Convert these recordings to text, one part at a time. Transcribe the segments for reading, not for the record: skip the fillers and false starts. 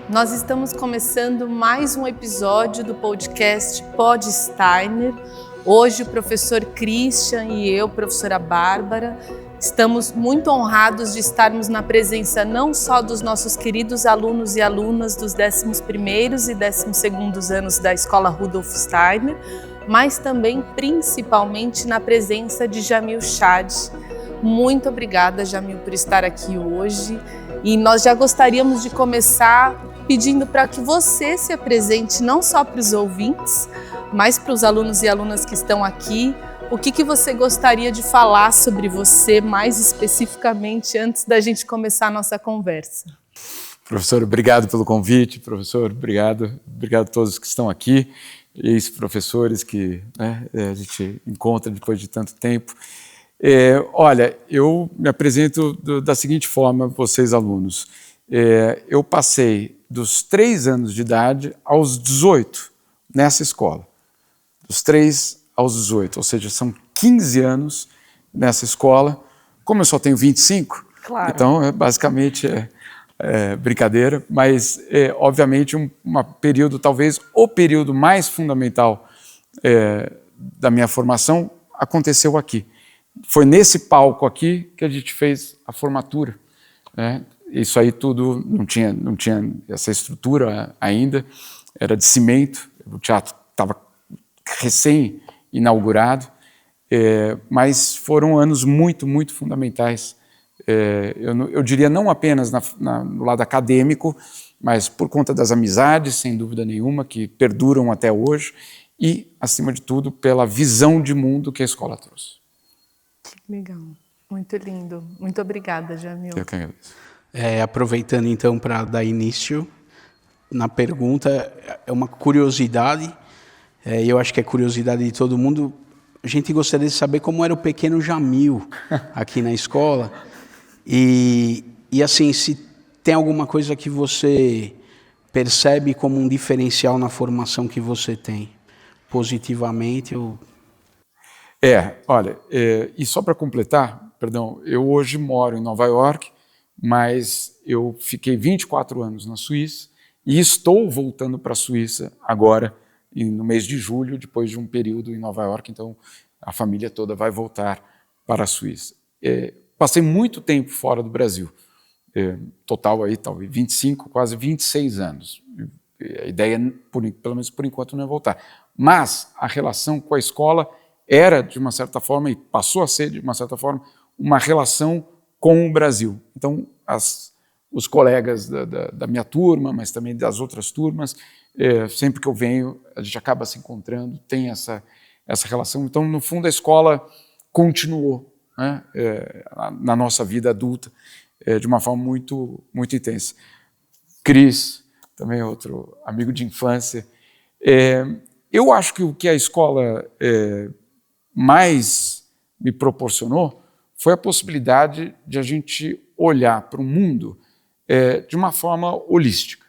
Nós estamos começando mais um episódio do podcast Pod Steiner. Hoje o professor Christian e eu, professora Bárbara, estamos muito honrados de estarmos na presença não só dos nossos queridos alunos e alunas dos 11º e 12º anos da Escola Rudolf Steiner, mas também principalmente na presença de Jamil Chad. Muito obrigada, Jamil, por estar aqui hoje. E nós já gostaríamos de começar pedindo para que você se apresente não só para os ouvintes, mas para os alunos e alunas que estão aqui. O que você gostaria de falar sobre você mais especificamente antes da gente começar a nossa conversa? Professor, obrigado pelo convite. Professor, obrigado a todos que estão aqui, ex-professores que a gente encontra depois de tanto tempo. Olha, eu me apresento da seguinte forma, vocês alunos. Eu passei dos 3 anos de idade aos 18 nessa escola. Dos 3 aos 18, ou seja, são 15 anos nessa escola. Como eu só tenho 25, claro. Então basicamente brincadeira, mas obviamente um período, talvez o período mais fundamental da minha formação aconteceu aqui. Foi nesse palco aqui que a gente fez a formatura, né? Isso aí tudo não tinha essa estrutura ainda, era de cimento, o teatro estava recém-inaugurado, mas foram anos muito, muito fundamentais. Eu diria não apenas no lado acadêmico, mas por conta das amizades, sem dúvida nenhuma, que perduram até hoje, e, acima de tudo, pela visão de mundo que a escola trouxe. Legal, muito lindo. Muito obrigada, Jamil. Eu que agradeço. Aproveitando então para dar início na pergunta, é uma curiosidade, eu acho que é curiosidade de todo mundo. A gente gostaria de saber como era o pequeno Jamil aqui na escola e assim, se tem alguma coisa que você percebe como um diferencial na formação que você tem, positivamente ou... Olha, e só para completar, eu hoje moro em Nova York, mas eu fiquei 24 anos na Suíça e estou voltando para a Suíça agora, no mês de julho, depois de um período em Nova York, então a família toda vai voltar para a Suíça. Passei muito tempo fora do Brasil, total aí, talvez 25, quase 26 anos. A ideia, pelo menos por enquanto, não é voltar. Mas a relação com a escola era, de uma certa forma, e passou a ser, de uma certa forma, uma relação com o Brasil. Então, os colegas da minha turma, mas também das outras turmas, sempre que eu venho, a gente acaba se encontrando, tem essa relação. Então, no fundo, a escola continuou, né, na nossa vida adulta, de uma forma muito, muito intensa. Cris, também outro amigo de infância. Eu acho que o que a escola mais me proporcionou foi a possibilidade de a gente olhar para o mundo de uma forma holística,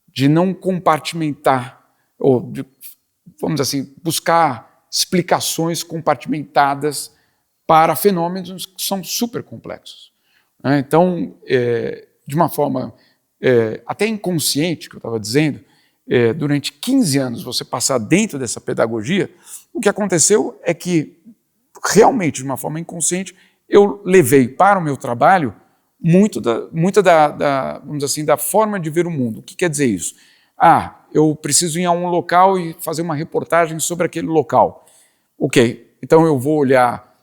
de não compartimentar, ou de, vamos dizer assim, buscar explicações compartimentadas para fenômenos que são super complexos. Então, de uma forma até inconsciente, que eu estava dizendo, durante 15 anos você passar dentro dessa pedagogia, o que aconteceu é que, realmente, de uma forma inconsciente, eu levei para o meu trabalho muita vamos dizer assim, da forma de ver o mundo. O que quer dizer isso? Eu preciso ir a um local e fazer uma reportagem sobre aquele local. Ok, então eu vou olhar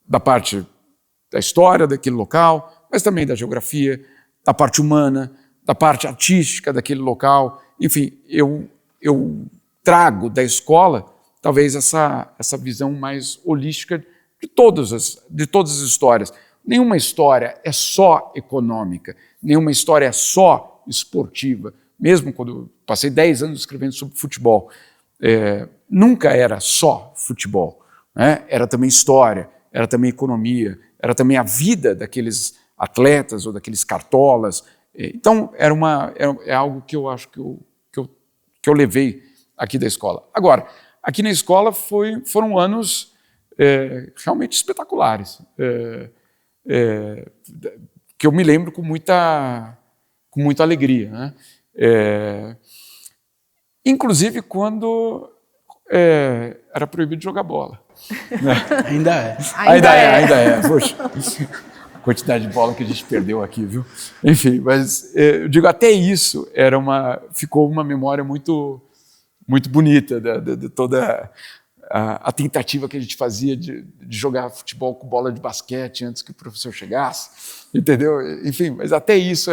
da parte da história daquele local, mas também da geografia, da parte humana, da parte artística daquele local. Enfim, eu trago da escola talvez essa visão mais holística de todas as histórias. Nenhuma história é só econômica, nenhuma história é só esportiva. Mesmo quando eu passei 10 anos escrevendo sobre futebol, nunca era só futebol, né? Era também história, era também economia, era também a vida daqueles atletas ou daqueles cartolas. Então, é algo que eu acho que eu eu levei aqui da escola. Agora, aqui na escola foram anos realmente espetaculares, que eu me lembro com muita alegria, né? Inclusive quando era proibido jogar bola. Né? Ainda é. Ainda é. Poxa, a quantidade de bola que a gente perdeu aqui, viu? Enfim, mas eu digo, até isso ficou uma memória muito, muito bonita de toda a tentativa que a gente fazia de jogar futebol com bola de basquete antes que o professor chegasse, entendeu? Enfim, mas até isso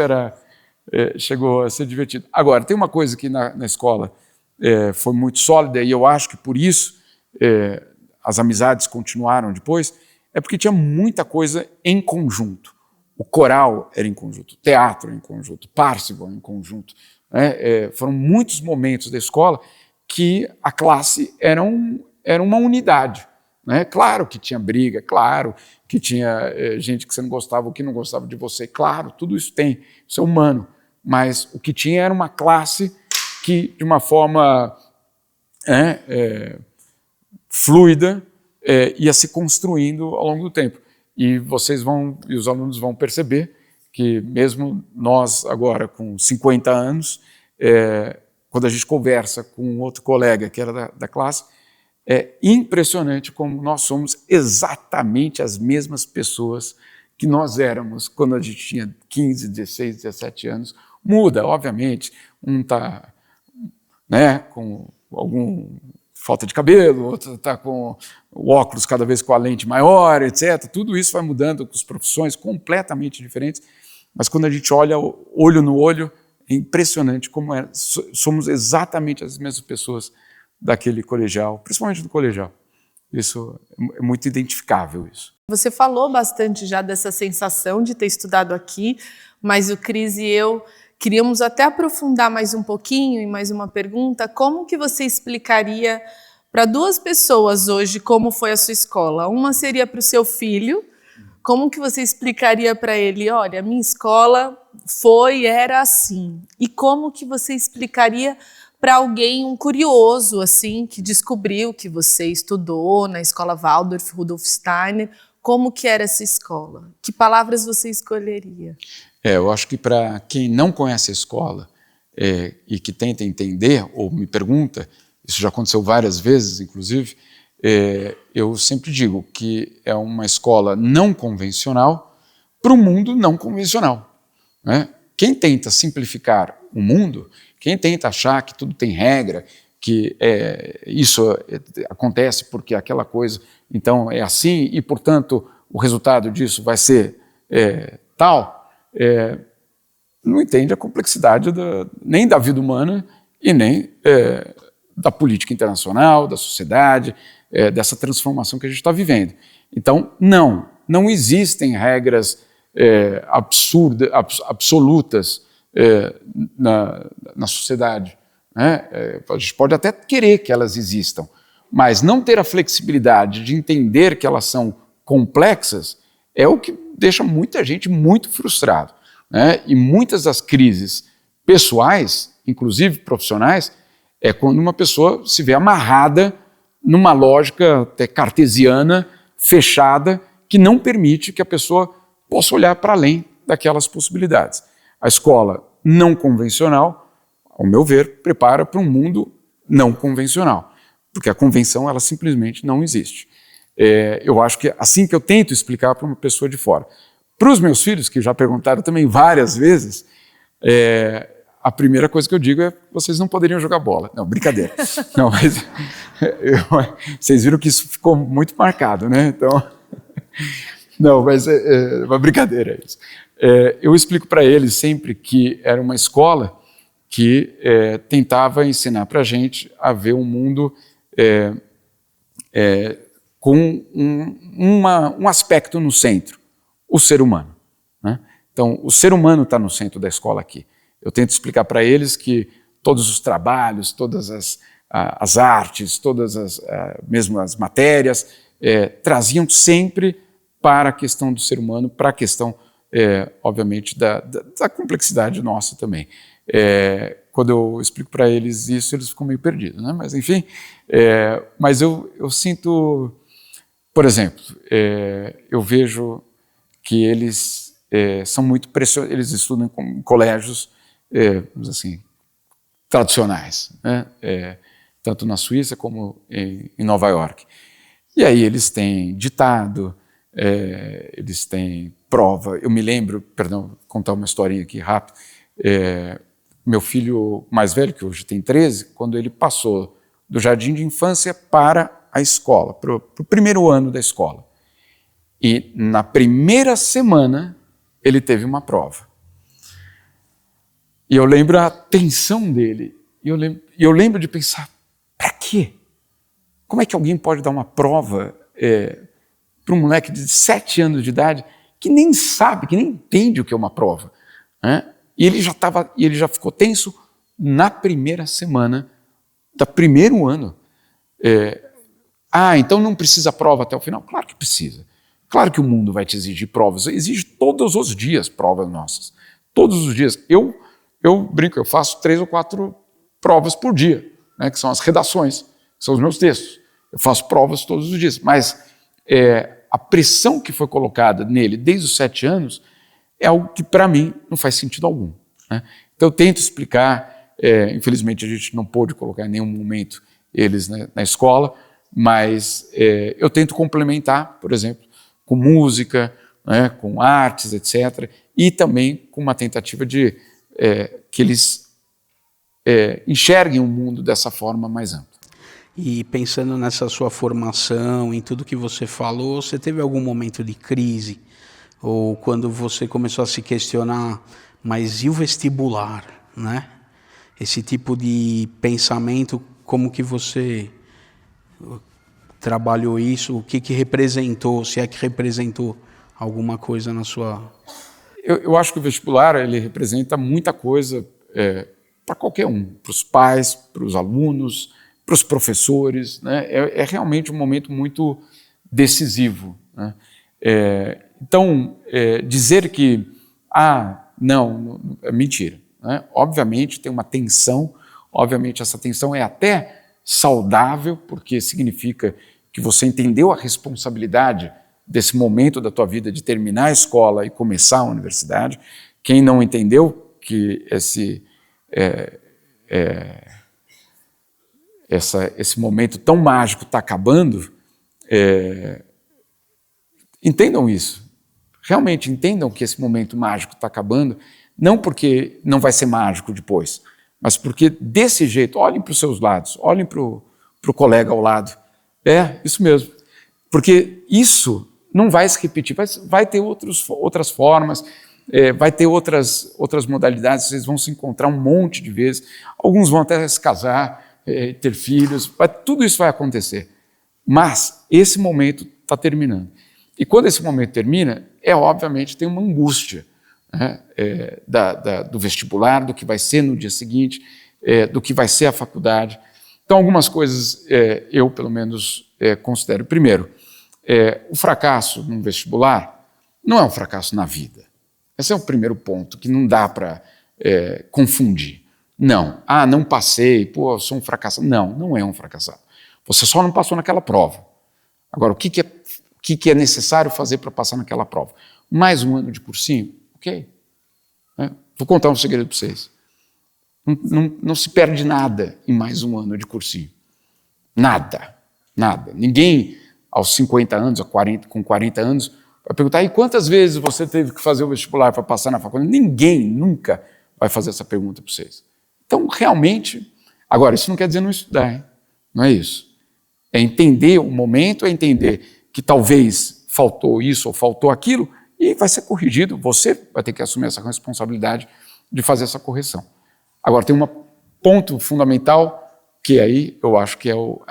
chegou a ser divertido. Agora, tem uma coisa que na escola foi muito sólida, e eu acho que por isso as amizades continuaram depois, é porque tinha muita coisa em conjunto. O coral era em conjunto, o teatro era em conjunto, o Parsifal em conjunto. Né? Foram muitos momentos da escola que a classe era uma unidade. Né? Claro que tinha briga, claro que tinha gente que você não gostava ou que não gostava de você, claro, tudo isso tem, isso é humano, mas o que tinha era uma classe que, de uma forma fluida, ia se construindo ao longo do tempo. E os alunos vão perceber que mesmo nós agora com 50 anos, quando a gente conversa com outro colega que era da classe, é impressionante como nós somos exatamente as mesmas pessoas que nós éramos quando a gente tinha 15, 16, 17 anos. Muda, obviamente, um está com alguma falta de cabelo, outro está com o óculos cada vez com a lente maior, etc. Tudo isso vai mudando com as profissões completamente diferentes, mas quando a gente olha olho no olho, é impressionante como somos exatamente as mesmas pessoas daquele colegial, principalmente do colegial. Isso é muito identificável. Isso. Você falou bastante já dessa sensação de ter estudado aqui, mas o Cris e eu queríamos até aprofundar mais um pouquinho em mais uma pergunta. Como que você explicaria para duas pessoas hoje como foi a sua escola? Uma seria para o seu filho. Como que você explicaria para ele, olha, a minha escola era assim? E como que você explicaria para alguém, um curioso, assim, que descobriu que você estudou na escola Waldorf, Rudolf Steiner, como que era essa escola? Que palavras você escolheria? Eu acho que para quem não conhece a escola e que tenta entender, ou me pergunta, isso já aconteceu várias vezes, inclusive, eu sempre digo que é uma escola não convencional para o mundo não convencional. Né? Quem tenta simplificar o mundo, quem tenta achar que tudo tem regra, que isso acontece porque aquela coisa, então é assim, e portanto o resultado disso vai ser tal, não entende a complexidade nem da vida humana e nem da política internacional, da sociedade, dessa transformação que a gente está vivendo. Então, não existem regras absolutas na sociedade. Né? A gente pode até querer que elas existam, mas não ter a flexibilidade de entender que elas são complexas é o que deixa muita gente muito frustrado. Né? E muitas das crises pessoais, inclusive profissionais, é quando uma pessoa se vê amarrada numa lógica até cartesiana, fechada, que não permite que a pessoa possa olhar para além daquelas possibilidades. A escola não convencional, ao meu ver, prepara para um mundo não convencional, porque a convenção ela simplesmente não existe. Eu acho que assim que eu tento explicar para uma pessoa de fora. Para os meus filhos, que já perguntaram também várias vezes, a primeira coisa que eu digo é que vocês não poderiam jogar bola. Não, brincadeira. Não, mas vocês viram que isso ficou muito marcado, né? Então, não, mas é uma brincadeira isso. Eu explico para eles sempre que era uma escola que tentava ensinar para a gente a ver um mundo com um aspecto no centro, o ser humano. Né? Então, o ser humano está no centro da escola aqui. Eu tento explicar para eles que todos os trabalhos, todas as artes, mesmo as matérias, traziam sempre para a questão do ser humano, para a questão, obviamente, da complexidade nossa também. quando eu explico para eles isso, eles ficam meio perdidos, né? Mas enfim, mas eu sinto, por exemplo, eu vejo que eles são muito pressionados, eles estudam em colégios, vamos assim, tradicionais, né? Tanto na Suíça como em Nova York. E aí eles têm ditado, eles têm prova. Eu me lembro, perdão, vou contar uma historinha aqui rápido, meu filho mais velho, que hoje tem 13, quando ele passou do jardim de infância para a escola, para o primeiro ano da escola. E na primeira semana ele teve uma prova. E eu lembro a tensão dele. E eu lembro de pensar, para quê? Como é que alguém pode dar uma prova para um moleque de 7 anos de idade que nem sabe, que nem entende o que é uma prova, né? E ele já ficou tenso na primeira semana do primeiro ano. Então não precisa prova até o final? Claro que precisa. Claro que o mundo vai te exigir provas. Exige todos os dias provas nossas. Todos os dias. Eu brinco, eu faço 3 ou 4 provas por dia, né, que são as redações, que são os meus textos. Eu faço provas todos os dias. Mas a pressão que foi colocada nele desde os 7 anos é algo que, para mim, não faz sentido algum, né? Então, eu tento explicar, infelizmente, a gente não pôde colocar em nenhum momento eles, né, na escola, mas eu tento complementar, por exemplo, com música, né, com artes, etc., e também com uma tentativa de que eles enxerguem o mundo dessa forma mais ampla. E pensando nessa sua formação, em tudo que você falou, você teve algum momento de crise? Ou quando você começou a se questionar, mas e o vestibular, né? Esse tipo de pensamento, como que você trabalhou isso? O que representou, se é que representou alguma coisa na sua... Eu acho que o vestibular ele representa muita coisa para qualquer um, para os pais, para os alunos, para os professores, né? É realmente um momento muito decisivo, né? Então, dizer que, não, é mentira, né? Obviamente tem uma tensão, obviamente essa tensão é até saudável, porque significa que você entendeu a responsabilidade desse momento da tua vida de terminar a escola e começar a universidade. Quem não entendeu que esse momento tão mágico está acabando, entendam isso. Realmente entendam que esse momento mágico está acabando, não porque não vai ser mágico depois, mas porque desse jeito, olhem para os seus lados, olhem para o colega ao lado. Isso mesmo. Porque isso não vai se repetir, vai ter outras formas, vai ter outras modalidades, vocês vão se encontrar um monte de vezes, alguns vão até se casar, ter filhos, tudo isso vai acontecer. Mas esse momento está terminando. E quando esse momento termina, obviamente tem uma angústia, né, do vestibular, do que vai ser no dia seguinte, do que vai ser a faculdade. Então, algumas coisas eu, pelo menos, considero. Primeiro, o fracasso no vestibular não é um fracasso na vida. Esse é o primeiro ponto, que não dá para confundir. Não, não passei, eu sou um fracassado. Não é um fracassado. Você só não passou naquela prova. Agora, o que é necessário fazer para passar naquela prova? Mais um ano de cursinho? Ok. Vou contar um segredo para vocês. Não se perde nada em mais um ano de cursinho. Nada. Ninguém, aos 50 anos, com 40 anos, vai perguntar, e quantas vezes você teve que fazer o vestibular para passar na faculdade? Ninguém nunca vai fazer essa pergunta para vocês. Então, realmente, agora, isso não quer dizer não estudar, hein? Não é isso. É entender o momento, é entender que talvez faltou isso ou faltou aquilo, e vai ser corrigido, você vai ter que assumir essa responsabilidade de fazer essa correção. Agora, tem um ponto fundamental, que aí eu acho que é o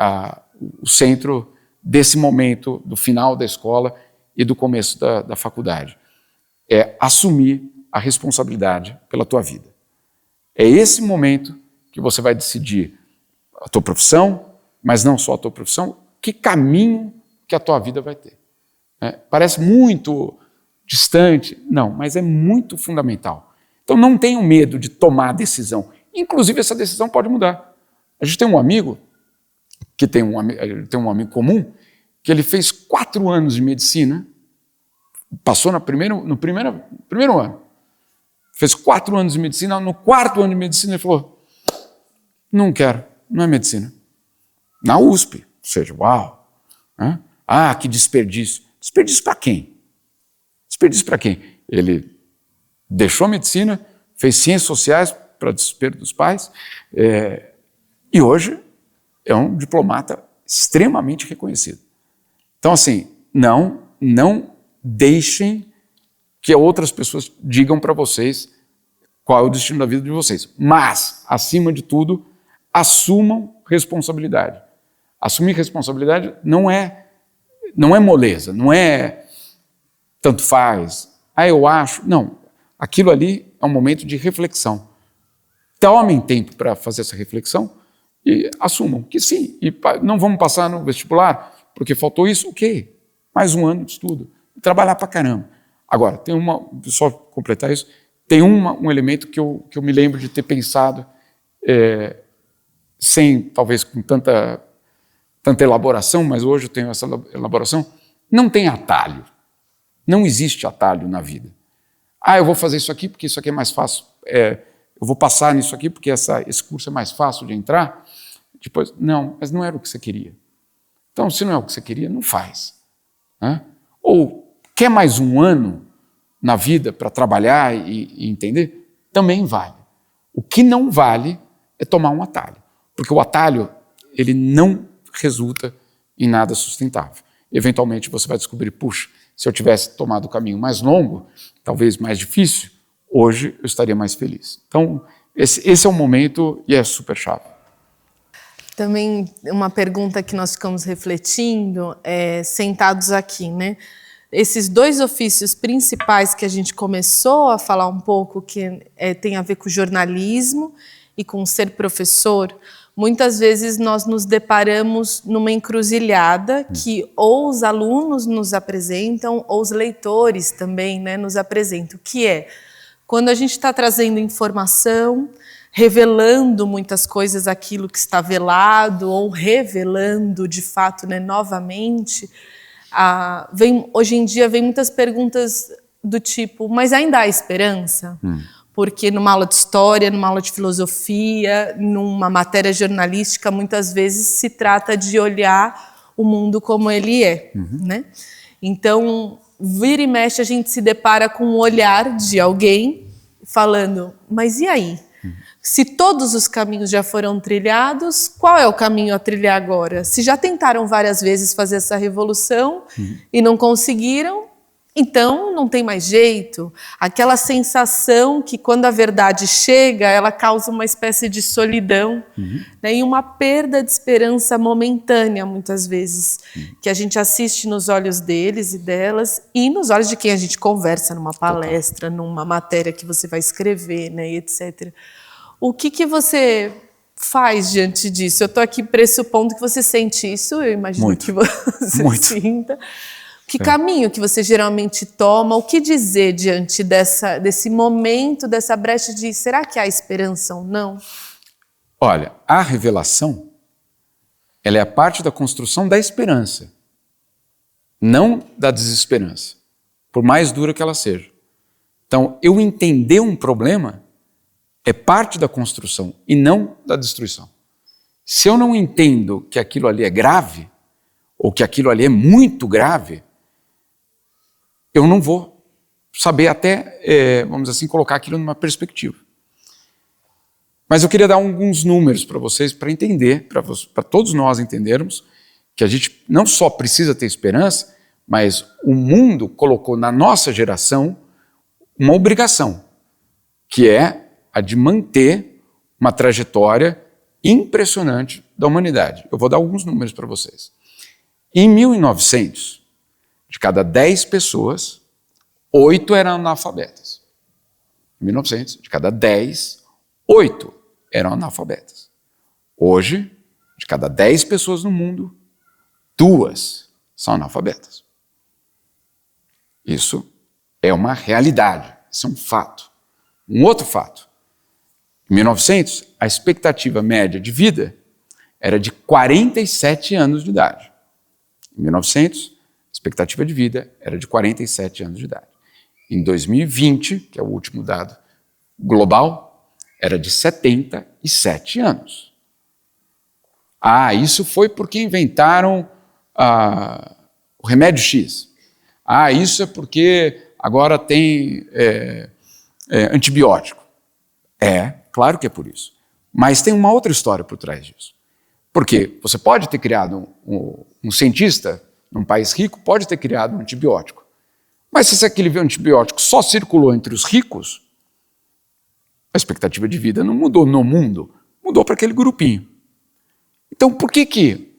centro desse momento, do final da escola e do começo da faculdade. É assumir a responsabilidade pela tua vida. É esse momento que você vai decidir a tua profissão, mas não só a tua profissão, que caminho que a tua vida vai ter. Parece muito distante, não, mas é muito fundamental. Então não tenham medo de tomar a decisão. Inclusive, essa decisão pode mudar. A gente tem um amigo, que tem um amigo comum, que ele fez 4 anos de medicina, passou no primeiro ano, fez 4 anos de medicina, no 4º ano de medicina ele falou, não quero, não é medicina. Na USP, ou seja, uau, né? Ah, que desperdício. Desperdício para quem? Desperdício para quem? Ele deixou a medicina, fez ciências sociais para desespero dos pais, e hoje é um diplomata extremamente reconhecido. Então, assim, não deixem que outras pessoas digam para vocês qual é o destino da vida de vocês. Mas, acima de tudo, assumam responsabilidade. Assumir responsabilidade não é moleza, não é tanto faz, eu acho. Não, aquilo ali é um momento de reflexão. Tomem tempo para fazer essa reflexão e assumam que sim, e não vamos passar no vestibular porque faltou isso, ok, mais 1 ano de estudo, trabalhar para caramba. Agora, só completar isso, tem um elemento que eu me lembro de ter pensado, talvez com tanta elaboração, mas hoje eu tenho essa elaboração, não tem atalho. Não existe atalho na vida. Eu vou fazer isso aqui porque isso aqui é mais fácil. Eu vou passar nisso aqui porque esse curso é mais fácil de entrar. Depois, não, mas não era o que você queria. Então, se não é o que você queria, não faz. Né? Ou quer mais 1 ano na vida para trabalhar e entender? Também vale. O que não vale é tomar um atalho. Porque o atalho, ele não resulta em nada sustentável. Eventualmente você vai descobrir, puxa, se eu tivesse tomado o caminho mais longo, talvez mais difícil, hoje eu estaria mais feliz. Então, esse é um momento e é super chave. Também uma pergunta que nós ficamos refletindo, sentados aqui, né? Esses 2 ofícios principais que a gente começou a falar um pouco, que tem a ver com jornalismo e com ser professor, muitas vezes nós nos deparamos numa encruzilhada que ou os alunos nos apresentam ou os leitores também, né, nos apresentam, que é quando a gente está trazendo informação, revelando muitas coisas, aquilo que está velado, ou revelando de fato, né, novamente, hoje em dia vem muitas perguntas do tipo, mas ainda há esperança? Porque numa aula de história, numa aula de filosofia, numa matéria jornalística, muitas vezes se trata de olhar o mundo como ele é. Né? Então, vira e mexe, a gente se depara com o olhar de alguém falando, mas e aí? Se todos os caminhos já foram trilhados, qual é o caminho a trilhar agora? Se já tentaram várias vezes fazer essa revolução e não conseguiram, então não tem mais jeito. Aquela sensação que quando a verdade chega, ela causa uma espécie de solidão, né, e uma perda de esperança momentânea, muitas vezes, que a gente assiste nos olhos deles e delas e nos olhos de quem a gente conversa numa palestra, numa matéria que você vai escrever, né, e etc. O que você faz diante disso? Eu estou aqui pressupondo que você sente isso, eu imagino que você sinta. Que caminho que você geralmente toma? O que dizer diante desse momento, dessa brecha de será que há esperança ou não? Olha, a revelação, ela é a parte da construção da esperança, não da desesperança, por mais dura que ela seja. Então, eu entender um problema é parte da construção e não da destruição. Se eu não entendo que aquilo ali é grave, ou que aquilo ali é muito grave, eu não vou saber até, vamos dizer assim, colocar aquilo numa perspectiva. Mas eu queria dar alguns números para vocês, para entender, para todos nós entendermos que a gente não só precisa ter esperança, mas o mundo colocou na nossa geração uma obrigação, que é a de manter uma trajetória impressionante da humanidade. Eu vou dar alguns números para vocês. Em 1900, de cada 10 pessoas, 8 eram analfabetas. Em 1900, de cada 10, 8 eram analfabetas. Hoje, de cada 10 pessoas no mundo, 2 são analfabetas. Isso é uma realidade, isso é um fato. Um outro fato, Em 1900, a expectativa média de vida era de 47 anos de idade. Em 1900, a expectativa de vida era de 47 anos de idade. Em 2020, que é o último dado global, era de 77 anos. Isso foi porque inventaram o remédio X. Isso é porque agora tem antibiótico. Claro que é por isso. Mas tem uma outra história por trás disso. Porque você pode ter criado um cientista num país rico, pode ter criado um antibiótico. Mas se aquele antibiótico só circulou entre os ricos, a expectativa de vida não mudou no mundo, mudou para aquele grupinho. Então, por que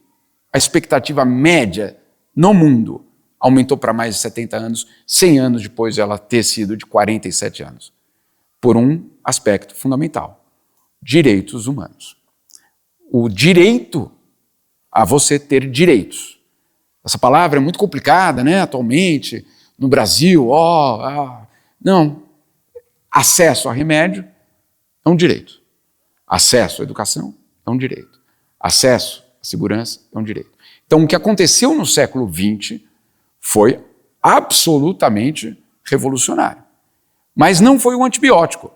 a expectativa média no mundo aumentou para mais de 70 anos, 100 anos depois de ela ter sido de 47 anos? Por um aspecto fundamental: direitos humanos. O direito a você ter direitos. Essa palavra é muito complicada, né? Atualmente, no Brasil, não. Acesso a remédio é um direito. Acesso à educação é um direito. Acesso à segurança é um direito. Então, o que aconteceu no século XX foi absolutamente revolucionário. Mas não foi o antibiótico.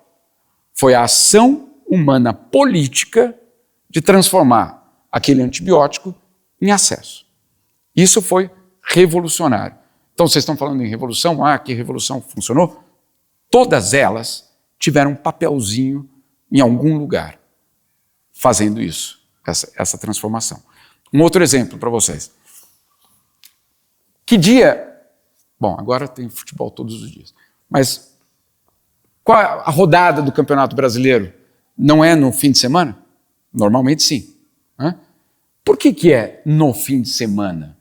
Foi a ação humana política de transformar aquele antibiótico em acesso. Isso foi revolucionário. Então, vocês estão falando em revolução? Que revolução funcionou? Todas elas tiveram um papelzinho em algum lugar fazendo isso, essa transformação. Um outro exemplo para vocês. Que dia... Bom, agora tem futebol todos os dias. Mas qual a rodada do Campeonato Brasileiro? Não é no fim de semana? Normalmente sim. Por que é no fim de semana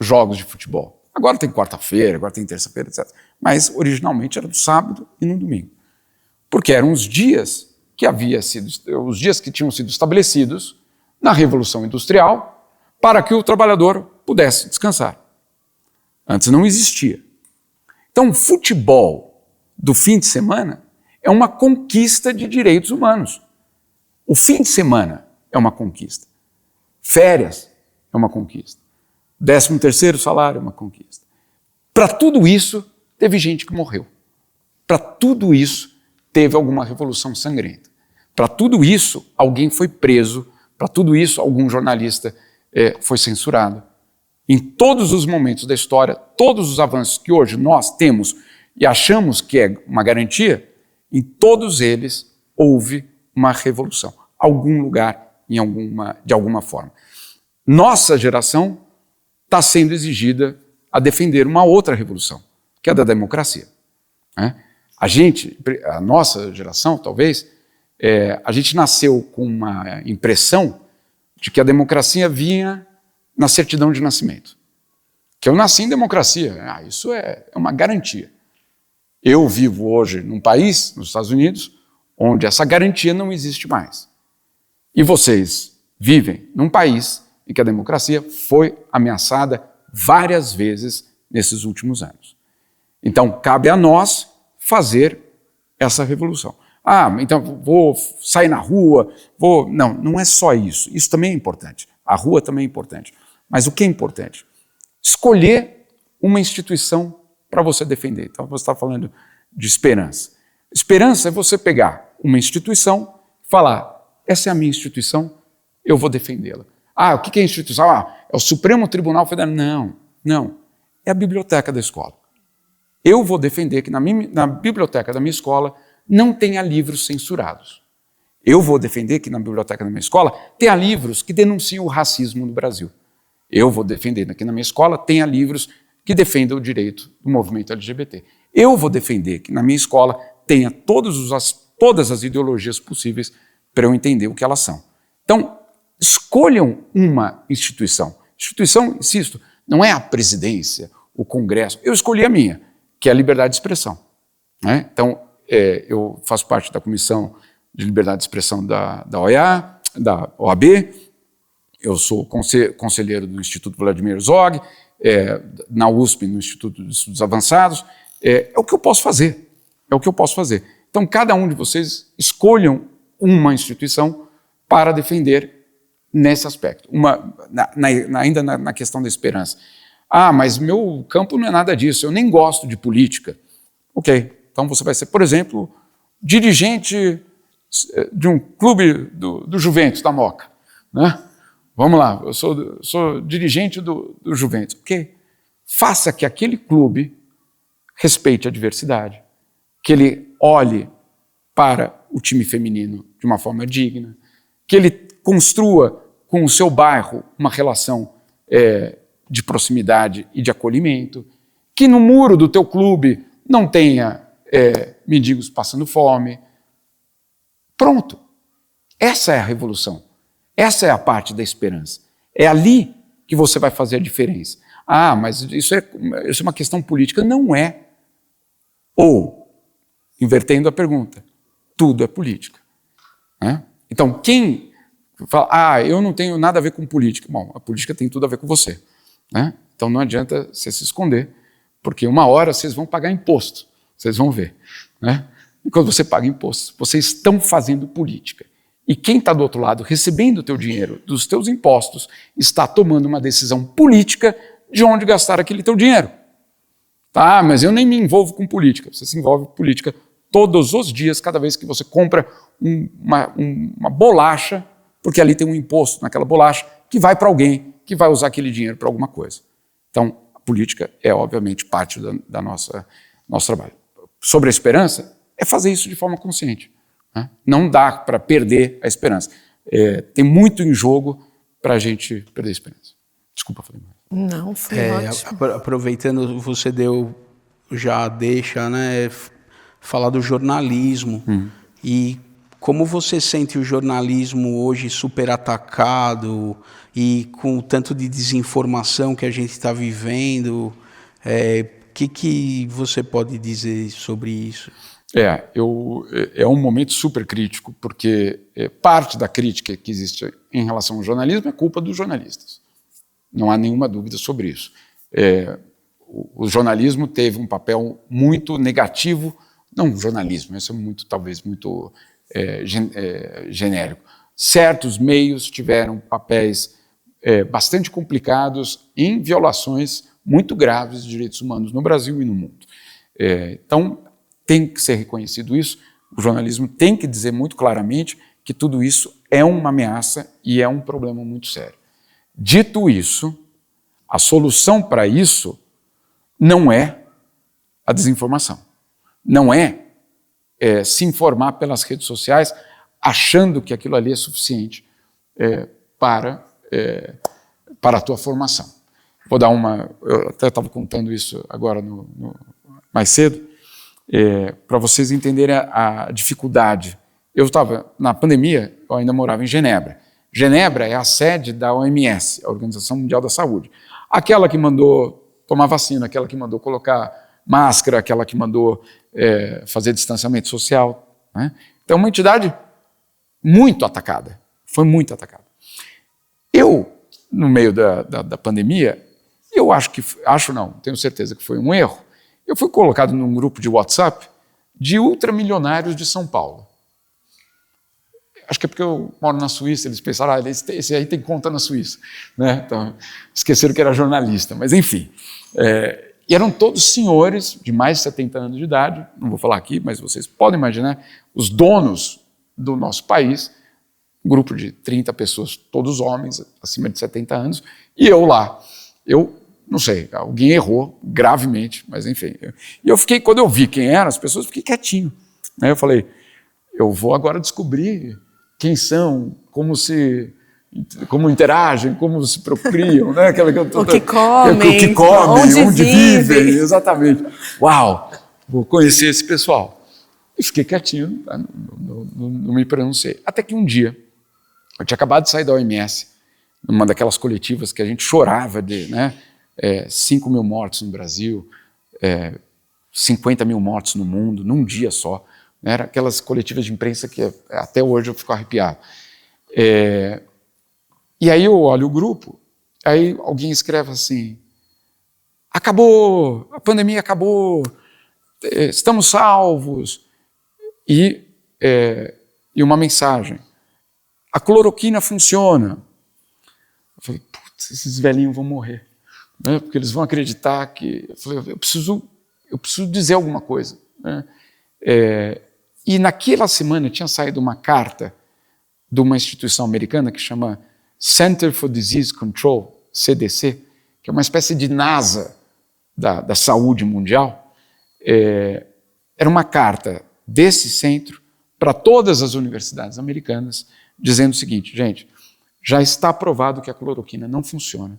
jogos de futebol? Agora tem quarta-feira, agora tem terça-feira, etc. Mas originalmente era no sábado e no domingo. Porque eram os dias que tinham sido estabelecidos na Revolução Industrial para que o trabalhador pudesse descansar. Antes não existia. Então, o futebol do fim de semana é uma conquista de direitos humanos. O fim de semana é uma conquista. Férias é uma conquista. 13º salário é uma conquista. Para tudo isso, teve gente que morreu. Para tudo isso, teve alguma revolução sangrenta. Para tudo isso, alguém foi preso. Para tudo isso, algum jornalista foi censurado. Em todos os momentos da história, todos os avanços que hoje nós temos e achamos que é uma garantia, em todos eles houve uma revolução. Algum lugar, de alguma forma. Nossa geração está sendo exigida a defender uma outra revolução, que é a da democracia. A nossa geração, talvez, a gente nasceu com uma impressão de que a democracia vinha na certidão de nascimento. Que eu nasci em democracia, isso é uma garantia. Eu vivo hoje num país, nos Estados Unidos, onde essa garantia não existe mais. E vocês vivem num país em que a democracia foi ameaçada várias vezes nesses últimos anos. Então, cabe a nós fazer essa revolução. Então vou sair na rua, Não é só isso. Isso também é importante. A rua também é importante. Mas o que é importante? Escolher uma instituição para você defender. Então, você está falando de esperança. Esperança é você pegar uma instituição e falar: essa é a minha instituição, eu vou defendê-la. O que é a instituição? É o Supremo Tribunal Federal. Não. É a biblioteca da escola. Eu vou defender que na biblioteca da minha escola não tenha livros censurados. Eu vou defender que na biblioteca da minha escola tenha livros que denunciam o racismo no Brasil. Eu vou defender que na minha escola tenha livros que defendam o direito do movimento LGBT. Eu vou defender que na minha escola tenha todas as ideologias possíveis para eu entender o que elas são. Então, escolham uma instituição. Instituição, insisto, não é a presidência, o Congresso. Eu escolhi a minha, que é a liberdade de expressão. Então, eu faço parte da Comissão de Liberdade de Expressão da OEA, da OAB, eu sou conselheiro do Instituto Vladimir Herzog, na USP, no Instituto de Estudos Avançados. É o que eu posso fazer. Então, cada um de vocês escolham uma instituição para defender nesse aspecto. Ainda na questão da esperança. Ah, mas meu campo não é nada disso, eu nem gosto de política. Ok, então você vai ser, por exemplo, dirigente de um clube do Juventus, da Moca. Né? Vamos lá, eu sou dirigente do Juventus. Ok, faça que aquele clube respeite a diversidade, que ele olhe para o time feminino de uma forma digna, que ele construa com o seu bairro uma relação de proximidade e de acolhimento, que no muro do teu clube não tenha mendigos passando fome. Pronto. Essa é a revolução. Essa é a parte da esperança. É ali que você vai fazer a diferença. Ah, mas isso é uma questão política. Não é. Ou, invertendo a pergunta, tudo é política. Né? Então, quem fala, eu não tenho nada a ver com política. Bom, a política tem tudo a ver com você. Né? Então não adianta você se esconder, porque uma hora vocês vão pagar imposto, vocês vão ver. Né? E quando você paga imposto, vocês estão fazendo política. E quem está do outro lado, recebendo o teu dinheiro dos teus impostos, está tomando uma decisão política de onde gastar aquele teu dinheiro. Tá, mas eu nem me envolvo com política. Você se envolve com política todos os dias, cada vez que você compra uma bolacha, porque ali tem um imposto naquela bolacha que vai para alguém que vai usar aquele dinheiro para alguma coisa. Então, a política é, obviamente, parte da nosso trabalho. Sobre a esperança, é fazer isso de forma consciente. Né? Não dá para perder a esperança. Tem muito em jogo para a gente perder a esperança. Desculpa, falei mais. Não, foi ótimo. Aproveitando, você deixa, né, falar do jornalismo. E como você sente o jornalismo hoje super atacado e com o tanto de desinformação que a gente está vivendo, que você pode dizer sobre isso? É um momento super crítico, porque parte da crítica que existe em relação ao jornalismo é culpa dos jornalistas. Não há nenhuma dúvida sobre isso. O jornalismo teve um papel muito negativo, não o jornalismo, isso é talvez muito genérico. Certos meios tiveram papéis bastante complicados em violações muito graves de direitos humanos no Brasil e no mundo. Então, tem que ser reconhecido isso, o jornalismo tem que dizer muito claramente que tudo isso é uma ameaça e é um problema muito sério. Dito isso, a solução para isso não é a desinformação, não é se informar pelas redes sociais achando que aquilo ali é suficiente para a tua formação. Vou dar eu até estava contando isso agora mais cedo, para vocês entenderem a dificuldade. Eu estava, na pandemia, eu ainda morava em Genebra. Genebra é a sede da OMS, a Organização Mundial da Saúde. Aquela que mandou tomar vacina, aquela que mandou colocar máscara, aquela que mandou fazer distanciamento social. Né? Então, uma entidade muito atacada, foi muito atacada. Eu, no meio da pandemia, tenho certeza que foi um erro, eu fui colocado num grupo de WhatsApp de ultramilionários de São Paulo. Acho que é porque eu moro na Suíça, eles pensaram, esse aí tem conta na Suíça. Né? Então, esqueceram que era jornalista, mas enfim. E eram todos senhores de mais de 70 anos de idade, não vou falar aqui, mas vocês podem imaginar, os donos do nosso país, um grupo de 30 pessoas, todos homens, acima de 70 anos, e eu lá. Eu não sei, alguém errou gravemente, mas enfim. E eu fiquei, quando eu vi quem eram as pessoas, eu fiquei quietinho. Né? Eu falei, eu vou agora descobrir quem são, como interagem, como se procriam, né? O que comem, onde vivem, exatamente. Uau, vou conhecer esse pessoal. E fiquei quietinho, não me pronunciei. Até que um dia, eu tinha acabado de sair da OMS, numa daquelas coletivas que a gente chorava de, né? 5 mil mortos no Brasil, 50 mil mortos no mundo, num dia só. Né? Era aquelas coletivas de imprensa que até hoje eu fico arrepiado. E aí eu olho o grupo, aí alguém escreve assim, acabou, a pandemia acabou, estamos salvos. e uma mensagem. A cloroquina funciona. Eu falei, putz, esses velhinhos vão morrer, né? Porque eles vão acreditar que... Eu falei, eu preciso dizer alguma coisa, né? E naquela semana tinha saído uma carta de uma instituição americana que chama Center for Disease Control, CDC, que é uma espécie de NASA da saúde mundial. Era uma carta desse centro para todas as universidades americanas, dizendo o seguinte, gente, já está provado que a cloroquina não funciona.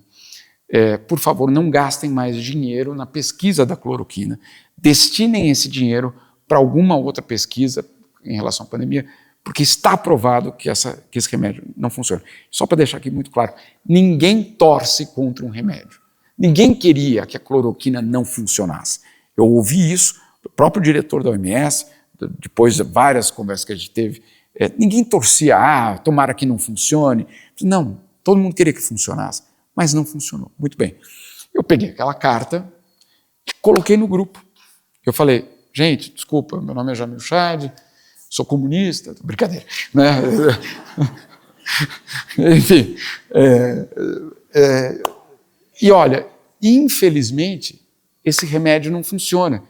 Por favor, não gastem mais dinheiro na pesquisa da cloroquina. Destinem esse dinheiro para alguma outra pesquisa em relação à pandemia, porque está provado que esse remédio não funciona. Só para deixar aqui muito claro, ninguém torce contra um remédio. Ninguém queria que a cloroquina não funcionasse. Eu ouvi isso do próprio diretor da OMS, depois de várias conversas que a gente teve. Ninguém torcia, tomara que não funcione. Não, todo mundo queria que funcionasse, mas não funcionou. Muito bem. Eu peguei aquela carta e coloquei no grupo. Eu falei, gente, desculpa, meu nome é Jamil Chad, sou comunista, brincadeira, né? Enfim, e olha, infelizmente, esse remédio não funciona.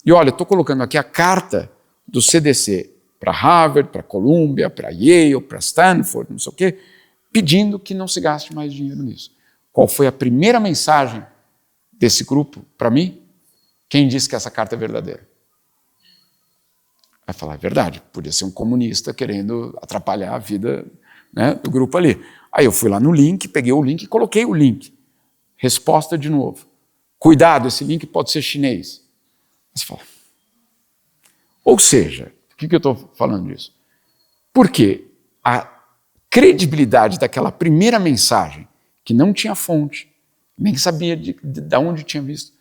E olha, estou colocando aqui a carta do CDC para Harvard, para Columbia, para Yale, para Stanford, não sei o quê, pedindo que não se gaste mais dinheiro nisso. Qual foi a primeira mensagem desse grupo para mim? Quem disse que essa carta é verdadeira? Vai falar, é verdade, podia ser um comunista querendo atrapalhar a vida, né, do grupo ali. Aí eu fui lá no link, peguei o link e coloquei o link. Resposta de novo. Cuidado, esse link pode ser chinês. Você fala. Ou seja, por que eu estou falando disso? Porque a credibilidade daquela primeira mensagem, que não tinha fonte, nem sabia de onde tinha visto,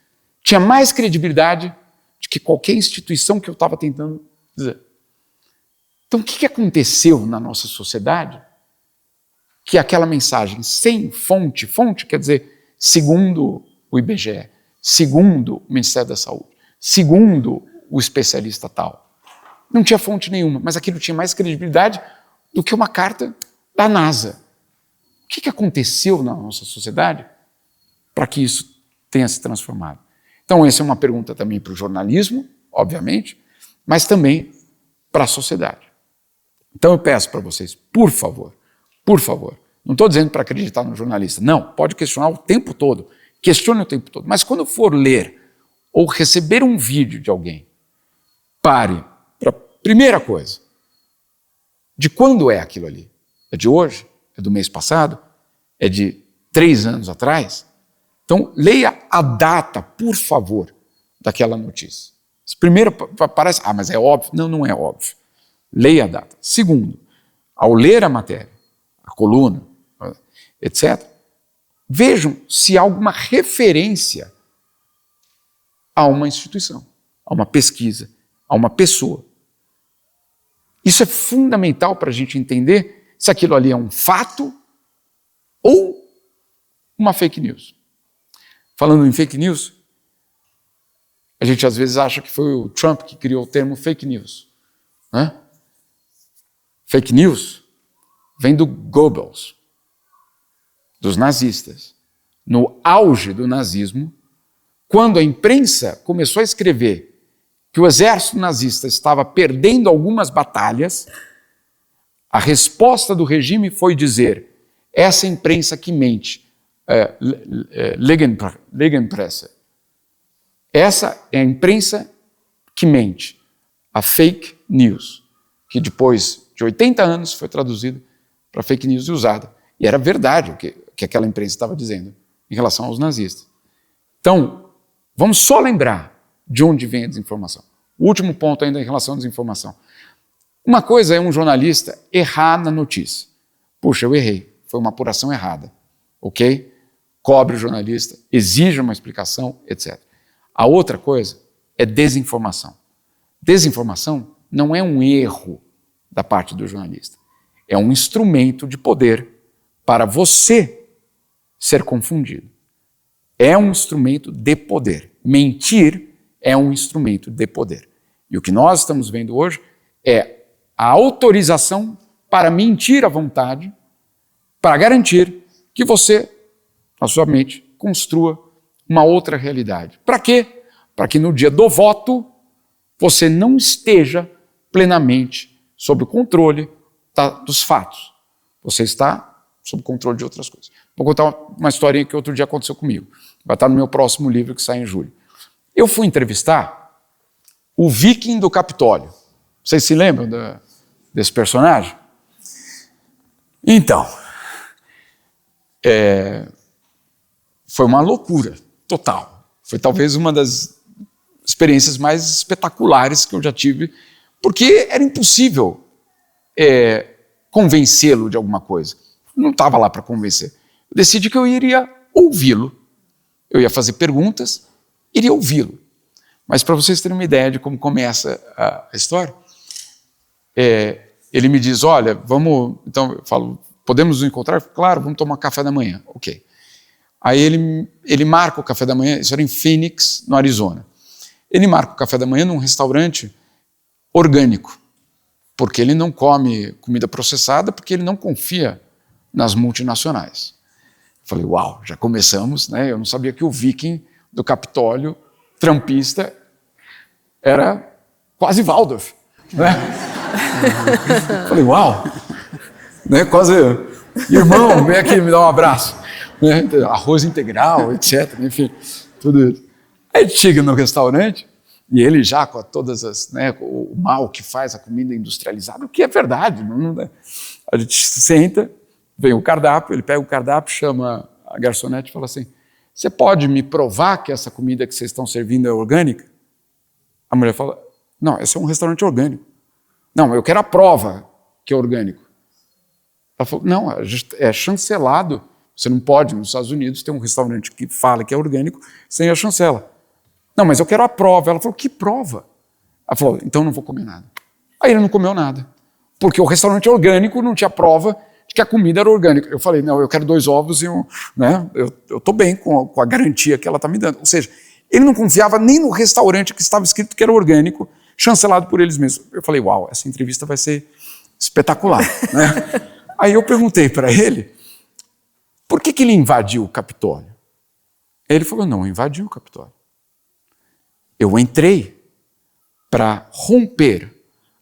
tinha mais credibilidade do que qualquer instituição que eu estava tentando dizer. Então, o que aconteceu na nossa sociedade? Que aquela mensagem sem fonte quer dizer, segundo o IBGE, segundo o Ministério da Saúde, segundo o especialista tal, não tinha fonte nenhuma, mas aquilo tinha mais credibilidade do que uma carta da NASA. O que aconteceu na nossa sociedade para que isso tenha se transformado? Então, essa é uma pergunta também para o jornalismo, obviamente, mas também para a sociedade. Então, eu peço para vocês, por favor, não estou dizendo para acreditar no jornalista, não, pode questionar o tempo todo, questione o tempo todo, mas quando for ler ou receber um vídeo de alguém, pare para a primeira coisa, de quando é aquilo ali? É de hoje? É do mês passado? É de 3 anos atrás? Então, leia a data, por favor, daquela notícia. Primeiro, parece, mas é óbvio. Não, não é óbvio. Leia a data. Segundo, ao ler a matéria, a coluna, etc., vejam se há alguma referência a uma instituição, a uma pesquisa, a uma pessoa. Isso é fundamental para a gente entender se aquilo ali é um fato ou uma fake news. Falando em fake news, a gente às vezes acha que foi o Trump que criou o termo fake news, né? Fake news vem do Goebbels, dos nazistas. No auge do nazismo, quando a imprensa começou a escrever que o exército nazista estava perdendo algumas batalhas, a resposta do regime foi dizer, essa imprensa que mente, Lügenpresse, essa é a imprensa que mente, a fake news, que depois de 80 anos foi traduzida para fake news e usada. E era verdade o que aquela imprensa estava dizendo em relação aos nazistas. Então, vamos só lembrar de onde vem a desinformação. O último ponto ainda em relação à desinformação. Uma coisa é um jornalista errar na notícia. Puxa, eu errei, foi uma apuração errada. Ok? Cobre o jornalista, exija uma explicação, etc. A outra coisa é desinformação. Desinformação não é um erro da parte do jornalista. É um instrumento de poder para você ser confundido. É um instrumento de poder. Mentir é um instrumento de poder. E o que nós estamos vendo hoje é a autorização para mentir à vontade, para garantir que você, na sua mente, construa uma outra realidade. Para quê? Para que no dia do voto você não esteja plenamente sob o controle dos fatos. Você está sob o controle de outras coisas. Vou contar uma historinha que outro dia aconteceu comigo. Vai estar no meu próximo livro que sai em julho. Eu fui entrevistar o Viking do Capitólio. Vocês se lembram desse personagem? Então, foi uma loucura total. Foi talvez uma das experiências mais espetaculares que eu já tive, porque era impossível convencê-lo de alguma coisa. Não estava lá para convencer. Eu decidi que eu iria ouvi-lo. Eu ia fazer perguntas, iria ouvi-lo. Mas para vocês terem uma ideia de como começa a história, ele me diz, olha, vamos... Então eu falo, podemos nos encontrar? Claro, vamos tomar café da manhã. Ok. Aí ele marca o café da manhã, isso era em Phoenix, no Arizona. Ele marca o café da manhã num restaurante orgânico, porque ele não come comida processada, porque ele não confia nas multinacionais. Falei, uau, já começamos, né? Eu não sabia que o Viking do Capitólio, trampista, era quase Waldorf, né? Falei, uau, né? Quase, irmão, vem aqui me dá um abraço, né? Arroz integral, etc, enfim, tudo isso. Aí a gente chega no restaurante, e ele já com todas as, né, o mal que faz a comida industrializada, o que é verdade, a gente senta, vem o cardápio, ele pega o cardápio, chama a garçonete e fala assim, você pode me provar que essa comida que vocês estão servindo é orgânica? A mulher fala, não, esse é um restaurante orgânico. Não, eu quero a prova que é orgânico. Ela falou, não, é chancelado. Você não pode, nos Estados Unidos, ter um restaurante que fala que é orgânico sem a chancela. Não, mas eu quero a prova. Ela falou, que prova? Ela falou, então não vou comer nada. Aí ele não comeu nada, porque o restaurante orgânico não tinha prova de que a comida era orgânica. Eu falei, não, eu quero 2 ovos e eu estou bem com a garantia que ela está me dando. Ou seja, ele não confiava nem no restaurante que estava escrito que era orgânico, chancelado por eles mesmos. Eu falei, uau, essa entrevista vai ser espetacular, né? Aí eu perguntei para ele, por que ele invadiu o Capitólio? Ele falou, não, invadiu o Capitólio. Eu entrei para romper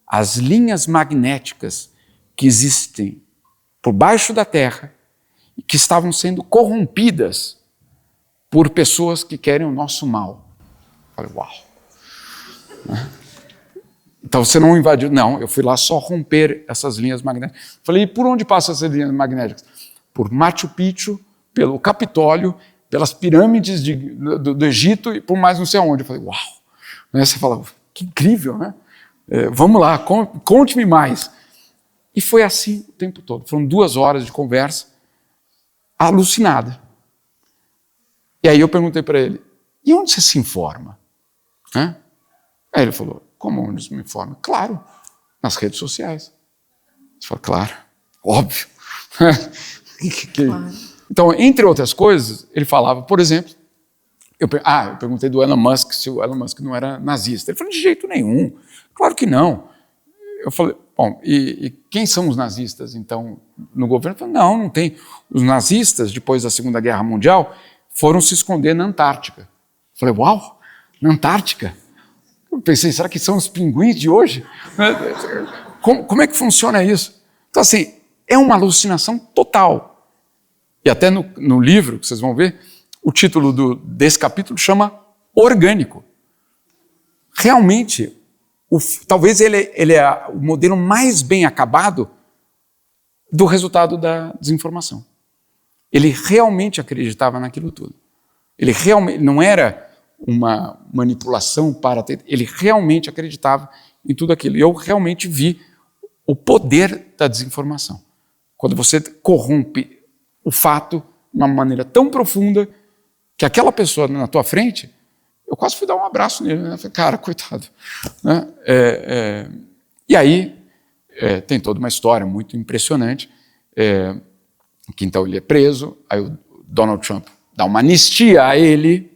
as linhas magnéticas que existem por baixo da terra e que estavam sendo corrompidas por pessoas que querem o nosso mal. Eu falei, uau. Então você não invadiu? Não, eu fui lá só romper essas linhas magnéticas. Falei, e por onde passam essas linhas magnéticas? Por Machu Picchu, pelo Capitólio, pelas pirâmides do Egito e por mais não sei aonde. Eu falei, uau. Você fala, que incrível, né? Vamos lá, conte-me mais. E foi assim o tempo todo. Foram 2 horas de conversa, alucinada. E aí eu perguntei para ele, e onde você se informa? Aí ele falou, como onde você me informa? Claro, nas redes sociais. Você fala, claro, óbvio. Claro. Então, entre outras coisas, ele falava, por exemplo, eu perguntei do Elon Musk se o Elon Musk não era nazista. Ele falou, de jeito nenhum, claro que não. Eu falei, bom, e quem são os nazistas, então, no governo? Ele falou, não tem. Os nazistas, depois da Segunda Guerra Mundial, foram se esconder na Antártica. Eu falei, uau, na Antártica? Eu pensei, será que são os pinguins de hoje? Como é que funciona isso? Então, assim, é uma alucinação total. E até no livro, que vocês vão ver, o título desse capítulo chama Orgânico. Realmente, talvez ele é o modelo mais bem acabado do resultado da desinformação. Ele realmente acreditava naquilo tudo. Ele realmente não era uma manipulação para ter... Ele realmente acreditava em tudo aquilo. E eu realmente vi o poder da desinformação. Quando você corrompe o fato de uma maneira tão profunda que aquela pessoa na tua frente, eu quase fui dar um abraço nele, né? Falei, cara, coitado. Né? E aí tem toda uma história muito impressionante, que então ele é preso, aí o Donald Trump dá uma anistia a ele,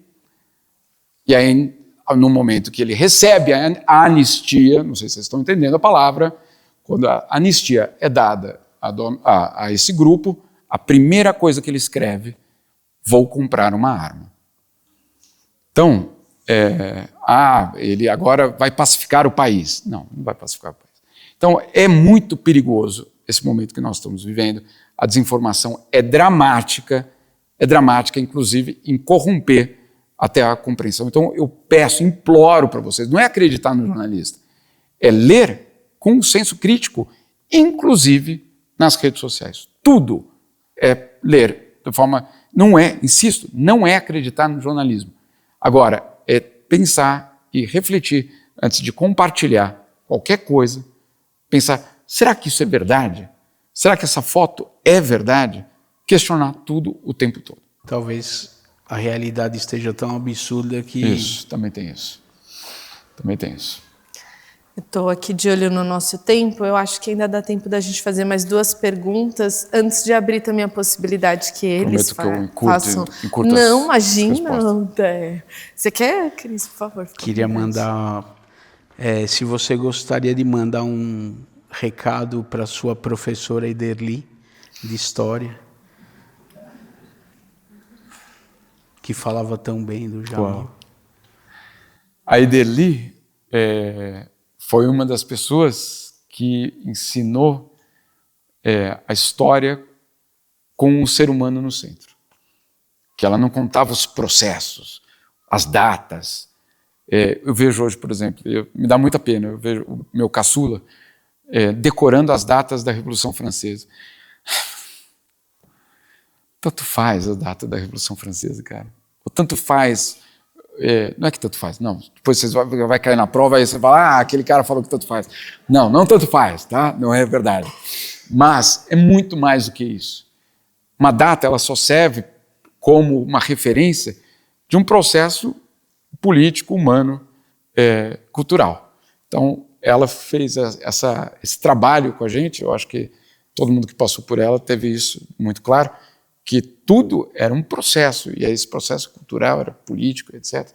e aí no momento que ele recebe a anistia, não sei se vocês estão entendendo a palavra, quando a anistia é dada a esse grupo, a primeira coisa que ele escreve: vou comprar uma arma. Então, ele agora vai pacificar o país. Não, não vai pacificar o país. Então, é muito perigoso esse momento que nós estamos vivendo. A desinformação é dramática, inclusive, em corromper até a compreensão. Então, eu peço, imploro para vocês, não é acreditar no jornalista, é ler com um senso crítico, inclusive nas redes sociais. Tudo é ler de forma... Não é, insisto, não é acreditar no jornalismo. Agora, é pensar e refletir antes de compartilhar qualquer coisa, pensar, será que isso é verdade? Será que essa foto é verdade? Questionar tudo o tempo todo. Talvez a realidade esteja tão absurda que... Isso, também tem isso. Também tem isso. Eu estou aqui de olho no nosso tempo, eu acho que ainda dá tempo da gente fazer mais 2 perguntas, antes de abrir também a possibilidade que eles façam. Não, imagina. Você quer, Cris, por favor? Queria mandar... se você gostaria de mandar um recado para sua professora Ederli, de História, que falava tão bem do Jamil. A Ederli foi uma das pessoas que ensinou a história com o ser humano no centro. Que ela não contava os processos, as datas. Eu vejo hoje, por exemplo, me dá muita pena, eu vejo o meu caçula decorando as datas da Revolução Francesa. Tanto faz a data da Revolução Francesa, cara. Ou tanto faz... não é que tanto faz, não. Depois você vai cair na prova e você fala, aquele cara falou que tanto faz. Não, não tanto faz, tá? Não é verdade. Mas é muito mais do que isso. Uma data, ela só serve como uma referência de um processo político, humano, cultural. Então, ela fez esse trabalho com a gente, eu acho que todo mundo que passou por ela teve isso muito claro, que tudo era um processo, e esse processo cultural era político, etc.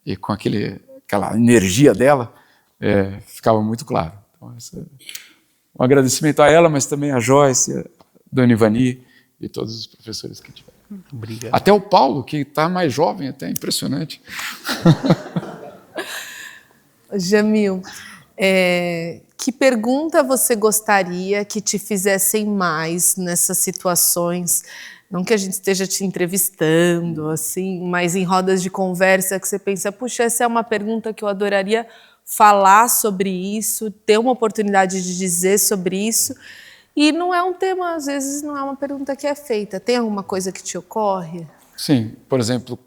E com aquela energia dela, ficava muito claro. Então, um agradecimento a ela, mas também a Joyce, a Dona Ivani e todos os professores que tiveram. Obrigado. Até o Paulo, que está mais jovem, até impressionante. Jamil, que pergunta você gostaria que te fizessem mais nessas situações? Não que a gente esteja te entrevistando, assim, mas em rodas de conversa que você pensa, puxa, essa é uma pergunta que eu adoraria falar sobre isso, ter uma oportunidade de dizer sobre isso. E não é um tema, às vezes, não é uma pergunta que é feita. Tem alguma coisa que te ocorre? Sim, por exemplo,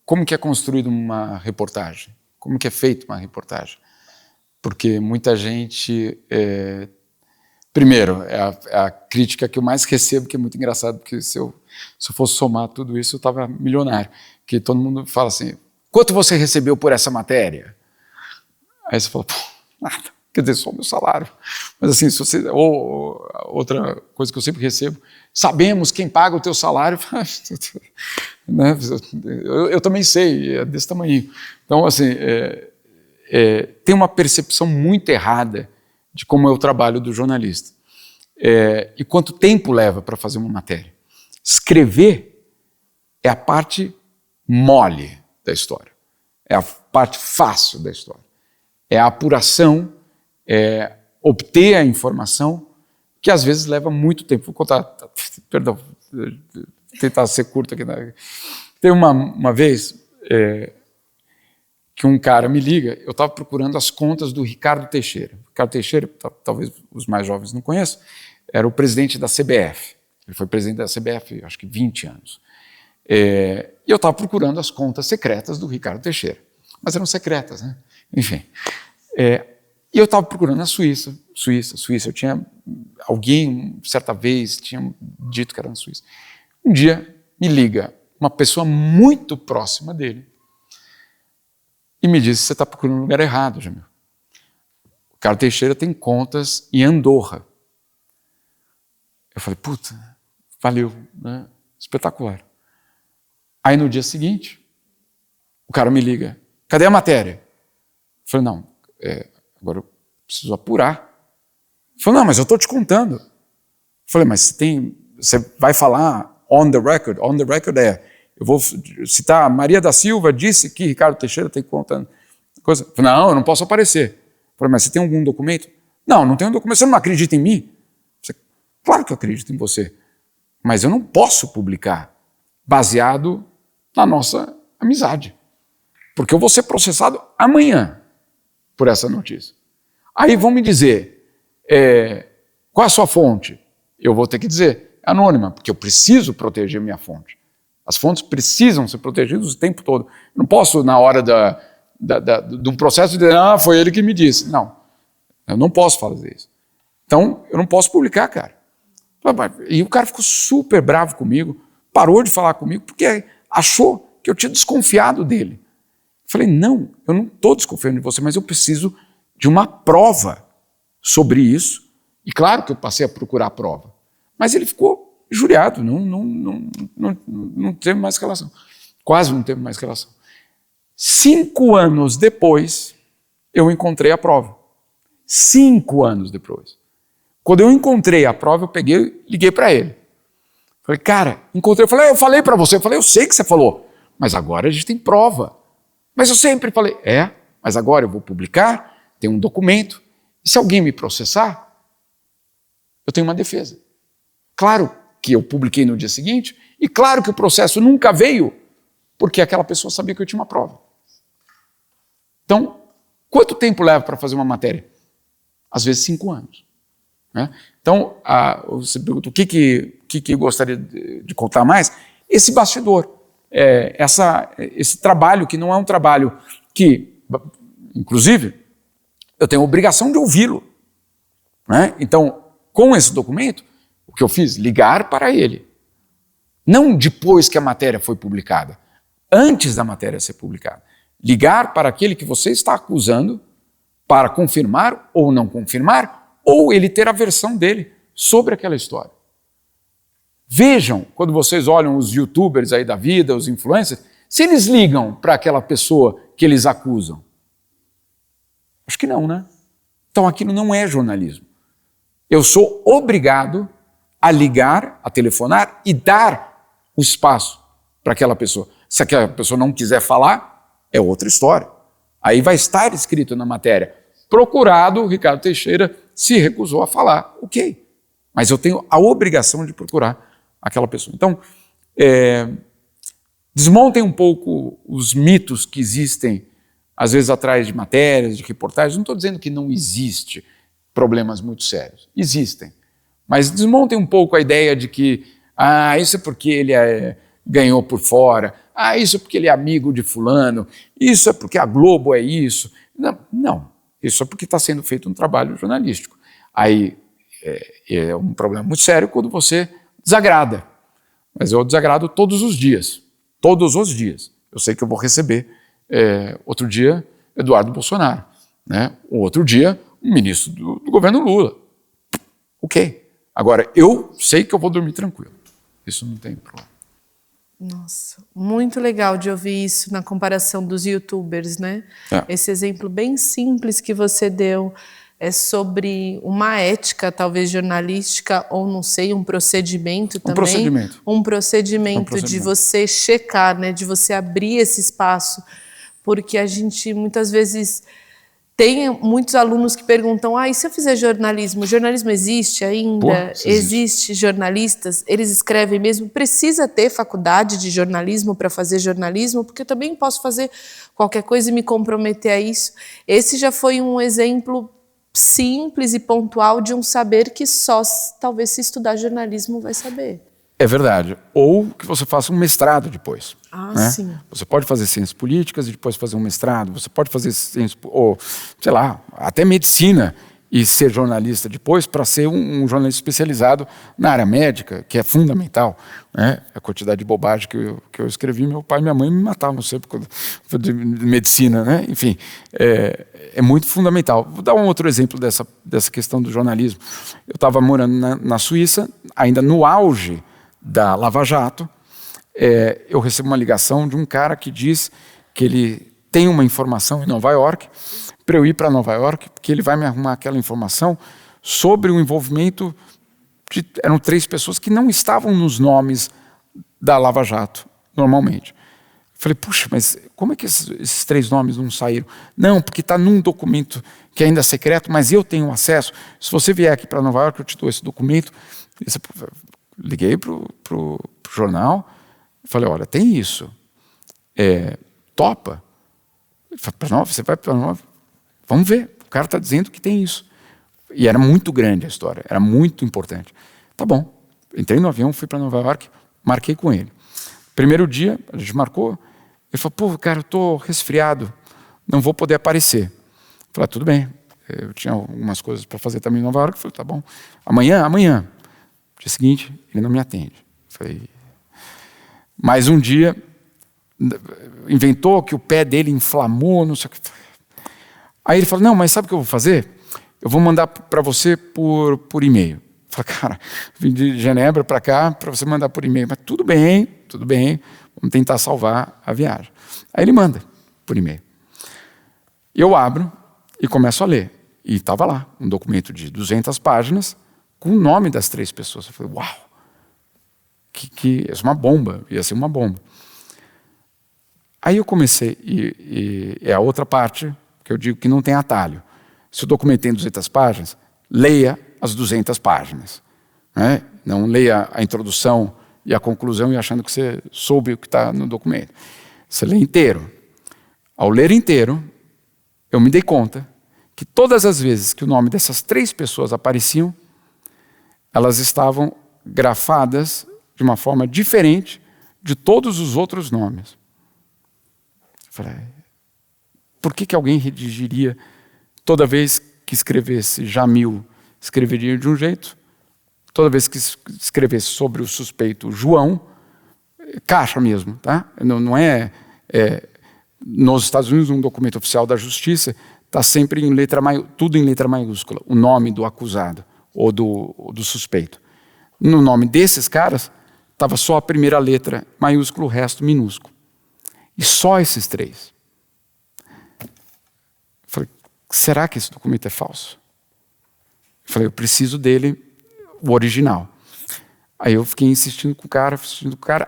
como que é construída uma reportagem? Como que é feita uma reportagem? Porque muita gente... Primeiro, é a crítica que eu mais recebo, que é muito engraçado, porque se eu fosse somar tudo isso, eu estava milionário. Que todo mundo fala assim, quanto você recebeu por essa matéria? Aí você fala, pô, nada. Quer dizer, só o meu salário. Mas assim, se você, ou outra coisa que eu sempre recebo, sabemos quem paga o teu salário. Né? Eu também sei, é desse tamanho. Então, assim, tem uma percepção muito errada de como é o trabalho do jornalista. E quanto tempo leva para fazer uma matéria. Escrever é a parte mole da história. É a parte fácil da história. É a apuração, obter a informação, que às vezes leva muito tempo. Vou contar, perdão, tentar ser curto aqui. Tem uma vez que um cara me liga, eu estava procurando as contas do Ricardo Teixeira. Ricardo Teixeira, talvez os mais jovens não conheçam, era o presidente da CBF. Ele foi presidente da CBF, acho que 20 anos. E eu estava procurando as contas secretas do Ricardo Teixeira. Mas eram secretas, né? Enfim. E eu estava procurando na Suíça. Eu tinha alguém, certa vez, tinha dito que era na Suíça. Um dia me liga uma pessoa muito próxima dele e me disse, você está procurando no lugar errado, Jamil. O Ricardo Teixeira tem contas em Andorra. Eu falei, puta, valeu, né? Espetacular. Aí no dia seguinte, o cara me liga, cadê a matéria? Eu falei, não, agora eu preciso apurar. Ele falou, não, mas eu estou te contando. Eu falei, mas você vai falar on the record? On the record eu vou citar, Maria da Silva disse que Ricardo Teixeira tem contando coisa. Eu falei, não, eu não posso aparecer. Eu falei, mas você tem algum documento? Não, não tenho documento, você não acredita em mim? Claro que eu acredito em você, mas eu não posso publicar baseado na nossa amizade, porque eu vou ser processado amanhã por essa notícia. Aí vão me dizer, qual é a sua fonte? Eu vou ter que dizer, anônima, porque eu preciso proteger minha fonte. As fontes precisam ser protegidas o tempo todo. Eu não posso, na hora de um processo, dizer, foi ele que me disse. Não, eu não posso fazer isso. Então, eu não posso publicar, cara. E o cara ficou super bravo comigo, parou de falar comigo, porque achou que eu tinha desconfiado dele. Eu falei, não, eu não estou desconfiando de você, mas eu preciso de uma prova sobre isso. E claro que eu passei a procurar a prova. Mas ele ficou injuriado, não teve mais relação. Quase não teve mais relação. 5 anos depois, eu encontrei a prova. 5 anos depois. Quando eu encontrei a prova, eu peguei e liguei para ele. Falei, cara, encontrei. Eu falei para você. Eu sei que você falou, mas agora a gente tem prova. Mas eu sempre falei, mas agora eu vou publicar, tem um documento, e se alguém me processar, eu tenho uma defesa. Claro que eu publiquei no dia seguinte, e claro que o processo nunca veio, porque aquela pessoa sabia que eu tinha uma prova. Então, quanto tempo leva para fazer uma matéria? Às vezes 5 anos. Né? Então, você pergunta o que gostaria de contar mais? Esse bastidor, esse trabalho que não é um trabalho que, inclusive, eu tenho a obrigação de ouvi-lo. Né? Então, com esse documento, o que eu fiz? Ligar para ele. Não depois que a matéria foi publicada, antes da matéria ser publicada. Ligar para aquele que você está acusando para confirmar ou não confirmar, ou ele ter a versão dele sobre aquela história. Vejam, quando vocês olham os youtubers aí da vida, os influencers, se eles ligam para aquela pessoa que eles acusam. Acho que não, né? Então aquilo não é jornalismo. Eu sou obrigado a ligar, a telefonar e dar o espaço para aquela pessoa. Se aquela pessoa não quiser falar, é outra história. Aí vai estar escrito na matéria, procurado, Ricardo Teixeira se recusou a falar. Ok, mas eu tenho a obrigação de procurar aquela pessoa. Então, desmontem um pouco os mitos que existem, às vezes atrás de matérias, de reportagens. Não estou dizendo que não existe problemas muito sérios. Existem. Mas desmontem um pouco a ideia de que isso é porque ele ganhou por fora, isso é porque ele é amigo de fulano, isso é porque a Globo é isso. Não. Isso é porque está sendo feito um trabalho jornalístico. Aí é um problema muito sério quando você desagrada. Mas eu desagrado todos os dias. Todos os dias. Eu sei que eu vou receber, outro dia, Eduardo Bolsonaro. Né? O outro dia, um ministro do governo Lula. Ok. Agora, eu sei que eu vou dormir tranquilo. Isso não tem problema. Nossa, muito legal de ouvir isso na comparação dos youtubers, né? Esse exemplo bem simples que você deu é sobre uma ética, talvez jornalística, ou não sei, um procedimento também. Um procedimento de você checar, né? De você abrir esse espaço, porque a gente muitas vezes tem muitos alunos que perguntam, e se eu fizer jornalismo? O jornalismo existe ainda? Existe jornalistas? Eles escrevem mesmo? Precisa ter faculdade de jornalismo para fazer jornalismo? Porque eu também posso fazer qualquer coisa e me comprometer a isso. Esse já foi um exemplo simples e pontual de um saber que só talvez se estudar jornalismo vai saber. É verdade. Ou que você faça um mestrado depois. Né? Sim. Você pode fazer ciências políticas e depois fazer um mestrado. Você pode fazer ciências, ou, sei lá, até medicina e ser jornalista depois para ser um jornalista especializado na área médica, que é fundamental. Né? A quantidade de bobagem que eu escrevi, meu pai e minha mãe me matavam sempre de medicina. Né? Enfim, é muito fundamental. Vou dar um outro exemplo dessa questão do jornalismo. Eu estava morando na Suíça, ainda no auge da Lava Jato, eu recebo uma ligação de um cara que diz que ele tem uma informação em Nova York, para eu ir para Nova York, porque ele vai me arrumar aquela informação sobre o envolvimento eram 3 pessoas que não estavam nos nomes da Lava Jato, normalmente. Falei, puxa, mas como é que esses 3 nomes não saíram? Não, porque está num documento que ainda é secreto, mas eu tenho acesso. Se você vier aqui para Nova York, eu te dou esse documento. Liguei para o jornal, falei, olha, tem isso. Topa? Você vai para Nova? Vamos ver, o cara está dizendo que tem isso. E era muito grande a história, era muito importante. Tá bom, entrei no avião, fui para Nova York, marquei com ele. Primeiro dia, a gente marcou, ele falou, pô, cara, eu estou resfriado, não vou poder aparecer. Eu falei, tudo bem, eu tinha algumas coisas para fazer também em Nova York, eu falei, tá bom. Amanhã. Dia seguinte, ele não me atende. Eu falei, mais um dia, inventou que o pé dele inflamou, não sei o que. Aí ele falou, não, mas sabe o que eu vou fazer? Eu vou mandar para você por e-mail. Eu falei, cara, vim de Genebra para cá para você mandar por e-mail. Mas tudo bem, vamos tentar salvar a viagem. Aí ele manda por e-mail. Eu abro e começo a ler. E estava lá, um documento de 200 páginas com o nome das 3 pessoas. Eu falei, uau, que ia ser uma bomba. Aí eu comecei, e é a outra parte que eu digo que não tem atalho. Se o documento tem 200 páginas, leia as 200 páginas. Né? Não leia a introdução e a conclusão e achando que você soube o que está no documento. Você lê inteiro. Ao ler inteiro, eu me dei conta que todas as vezes que o nome dessas 3 pessoas apareciam, elas estavam grafadas de uma forma diferente de todos os outros nomes. Eu falei, por que alguém redigiria toda vez que escrevesse Jamil, escreveria de um jeito, toda vez que escrevesse sobre o suspeito João, caixa mesmo, tá? Não é nos Estados Unidos, um documento oficial da Justiça, está sempre em tudo em letra maiúscula, o nome do acusado ou do suspeito. No nome desses caras, estava só a primeira letra maiúscula, o resto minúsculo. E só esses 3. Falei, será que esse documento é falso? Eu falei, eu preciso dele, o original. Aí eu fiquei insistindo com o cara,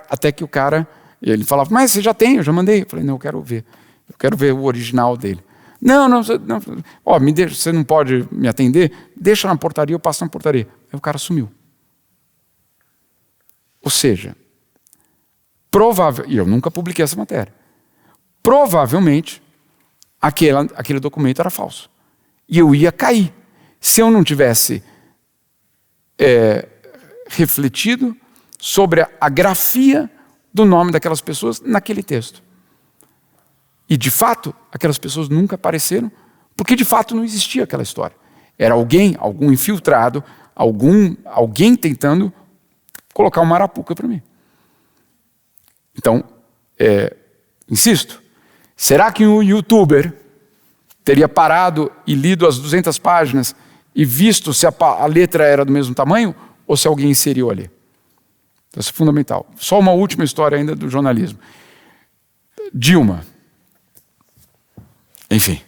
até que o cara, ele falava, mas você já tem, eu já mandei. Eu falei, não, eu quero ver o original dele. Não, ó, me deixa, você não pode me atender? Deixa na portaria, eu passo na portaria. Aí o cara sumiu. Ou seja, e eu nunca publiquei essa matéria, provavelmente aquele documento era falso. E eu ia cair. Se eu não tivesse refletido sobre a grafia do nome daquelas pessoas naquele texto. E, de fato, aquelas pessoas nunca apareceram, porque, de fato, não existia aquela história. Era algum infiltrado, alguém tentando colocar uma arapuca para mim. Então, insisto, será que um youtuber teria parado e lido as 200 páginas e visto se a letra era do mesmo tamanho ou se alguém inseriu ali? Então, isso é fundamental. Só uma última história ainda do jornalismo. Dilma. Enfim,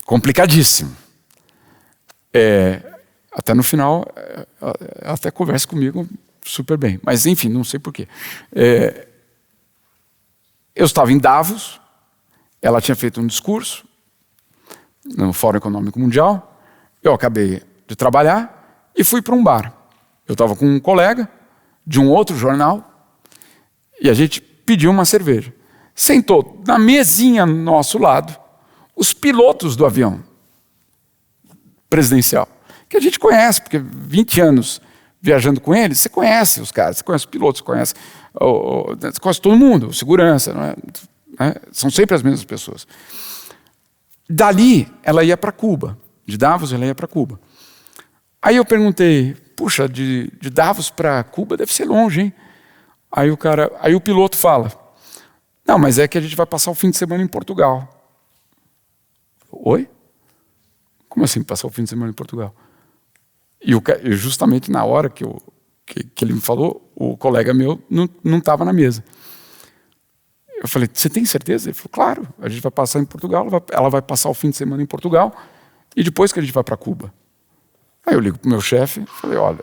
complicadíssimo. Até no final, ela até conversa comigo super bem. Mas, enfim, não sei porquê. Eu estava em Davos, ela tinha feito um discurso no Fórum Econômico Mundial, eu acabei de trabalhar e fui para um bar. Eu estava com um colega de um outro jornal e a gente pediu uma cerveja. Sentou na mesinha ao nosso lado os pilotos do avião presidencial, que a gente conhece, porque 20 anos viajando com eles, você conhece os caras, você conhece os pilotos, você conhece todo mundo, segurança, não é? São sempre as mesmas pessoas. Dali, ela ia para Cuba. De Davos, ela ia para Cuba. Aí eu perguntei, puxa, de Davos para Cuba deve ser longe, hein? Aí o piloto fala, não, mas é que a gente vai passar o fim de semana em Portugal. Oi? Como assim passar o fim de semana em Portugal? E justamente na hora que ele me falou, o colega meu não estava na mesa. Eu falei, você tem certeza? Ele falou, claro, a gente vai passar em Portugal, ela vai passar o fim de semana em Portugal e depois que a gente vai para Cuba. Aí eu ligo para o meu chefe, falei, olha,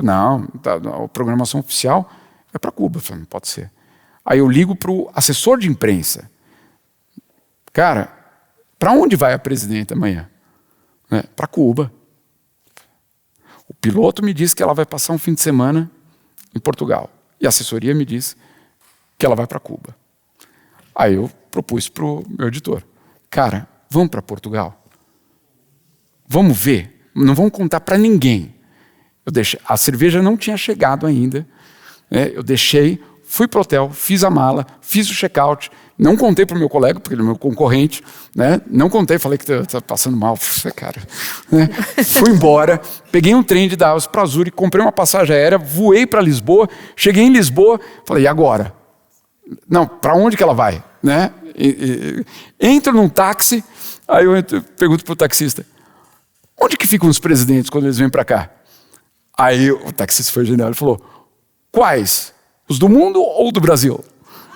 não, a programação oficial é para Cuba. Eu falei, não pode ser. Aí eu ligo para o assessor de imprensa. Cara, para onde vai a presidenta amanhã? Para Cuba. O piloto me disse que ela vai passar um fim de semana em Portugal. E a assessoria me disse que ela vai para Cuba. Aí eu propus para o meu editor. Cara, vamos para Portugal? Vamos ver. Não vamos contar para ninguém. A cerveja não tinha chegado ainda. Eu deixei, fui para o hotel, fiz a mala, fiz o check-out. Não contei para o meu colega, porque ele é meu concorrente. Não contei, falei que está passando mal. Cara, Fui embora, peguei um trem de Davos para Zurique, comprei uma passagem aérea, voei para Lisboa, cheguei em Lisboa, falei, e agora? Não, para onde que ela vai? Entro num táxi, aí eu pergunto para o taxista, onde que ficam os presidentes quando eles vêm para cá? Aí o taxista foi genial, ele falou, quais? Os do mundo ou do Brasil?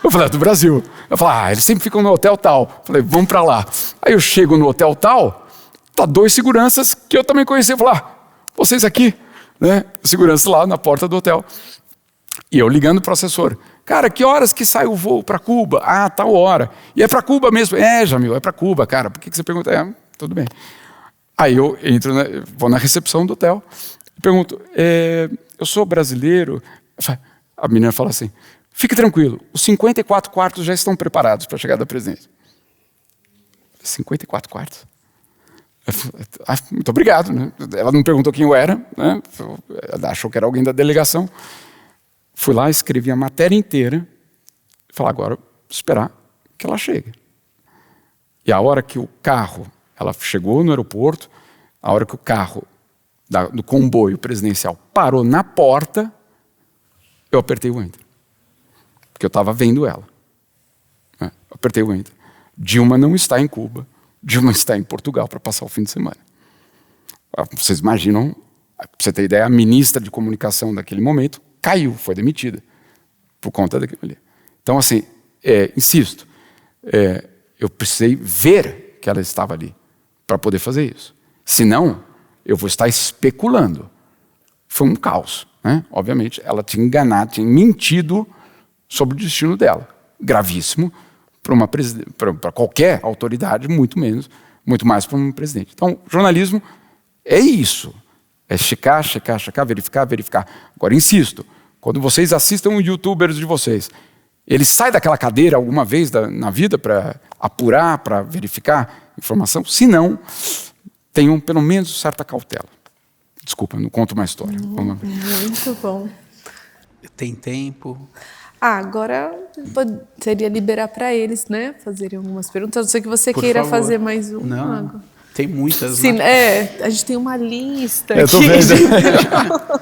Eu falei, do Brasil. Eu falei, eles sempre ficam no hotel tal. Eu falei, vamos para lá. Aí eu chego no hotel tal, tá 2 seguranças que eu também conheci. Eu falei, vocês aqui, Segurança lá na porta do hotel. E eu ligando para o assessor, cara, que horas que sai o voo para Cuba? Tal hora. E é para Cuba mesmo? Jamil, é para Cuba, cara. Por que você pergunta? Tudo bem. Aí eu entro, vou na recepção do hotel e pergunto, eu sou brasileiro? A menina fala assim, fique tranquilo, os 54 quartos já estão preparados para a chegada da presidente. 54 quartos? Muito obrigado. Ela não perguntou quem eu era, ela achou que era alguém da delegação. Fui lá, escrevi a matéria inteira e falei, agora esperar que ela chegue. E a hora que o carro, ela chegou no aeroporto, a hora que o carro do comboio presidencial parou na porta, eu apertei o enter. Porque eu estava vendo ela. Eu apertei o enter. Dilma não está em Cuba, Dilma está em Portugal para passar o fim de semana. Vocês imaginam, para você ter ideia, a ministra de comunicação daquele momento caiu, foi demitida, por conta daquilo ali. Então, assim, insisto, eu precisei ver que ela estava ali para poder fazer isso. Senão, eu vou estar especulando. Foi um caos, Obviamente, ela tinha enganado, tinha mentido sobre o destino dela. Gravíssimo para qualquer autoridade, muito mais para um presidente. Então, jornalismo é isso. É checar, verificar. Agora, insisto, quando vocês assistam youtubers de vocês, ele sai daquela cadeira alguma vez na vida para apurar, para verificar informação? Se não, tenham pelo menos certa cautela. Desculpa, não conto uma história. Muito bom. Tem tempo. Agora seria liberar para eles, fazerem algumas perguntas. A não ser que você Por queira favor. fazer mais uma. Não, tem muitas. Sim, a gente tem uma lista Eu tô aqui. vendo.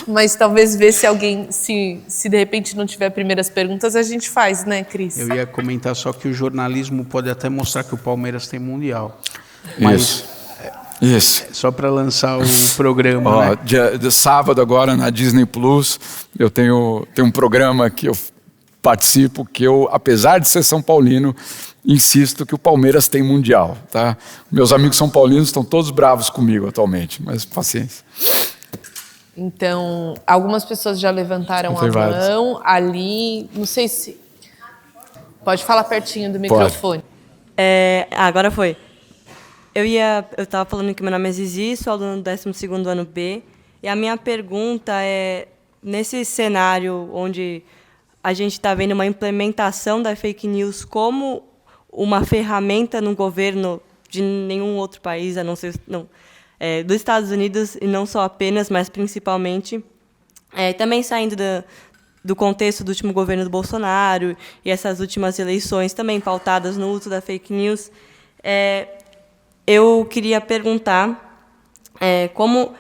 Mas talvez ver se alguém, se de repente não tiver primeiras perguntas, a gente faz, Cris? Eu ia comentar só que o jornalismo pode até mostrar que o Palmeiras tem Mundial. Mas Isso. só para lançar o programa, de sábado agora na Disney Plus, eu tenho um programa que eu participo, que eu, apesar de ser São Paulino, insisto que o Palmeiras tem Mundial. Tá? Meus amigos são paulinos estão todos bravos comigo atualmente, mas paciência. Então, algumas pessoas já levantaram a mão ali, não sei se... Pode falar pertinho do microfone. Agora foi. Eu estava falando que meu nome é Zizi, sou aluno do 12º ano B, e a minha pergunta é, nesse cenário onde a gente está vendo uma implementação da fake news como uma ferramenta no governo de nenhum outro país, a não ser dos Estados Unidos, e não só apenas, mas principalmente, também saindo do contexto do último governo do Bolsonaro e essas últimas eleições também pautadas no uso da fake news, eu queria perguntar como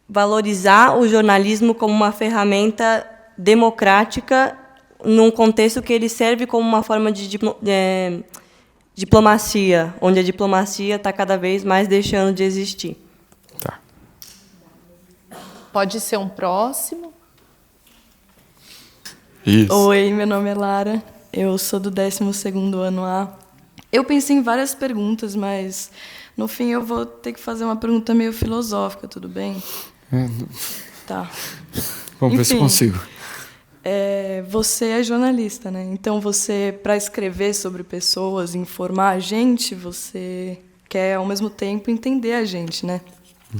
valorizar o jornalismo como uma ferramenta democrática num contexto que ele serve como uma forma de diplomacia, onde a diplomacia está cada vez mais deixando de existir. Tá. Pode ser um próximo? Isso. Oi, meu nome é Lara, eu sou do 12º ano A. Eu pensei em várias perguntas, mas no fim eu vou ter que fazer uma pergunta meio filosófica, tudo bem? Tá. Vamos ver se consigo. Você é jornalista, né? Então você, para escrever sobre pessoas, informar a gente, você quer ao mesmo tempo entender a gente, né?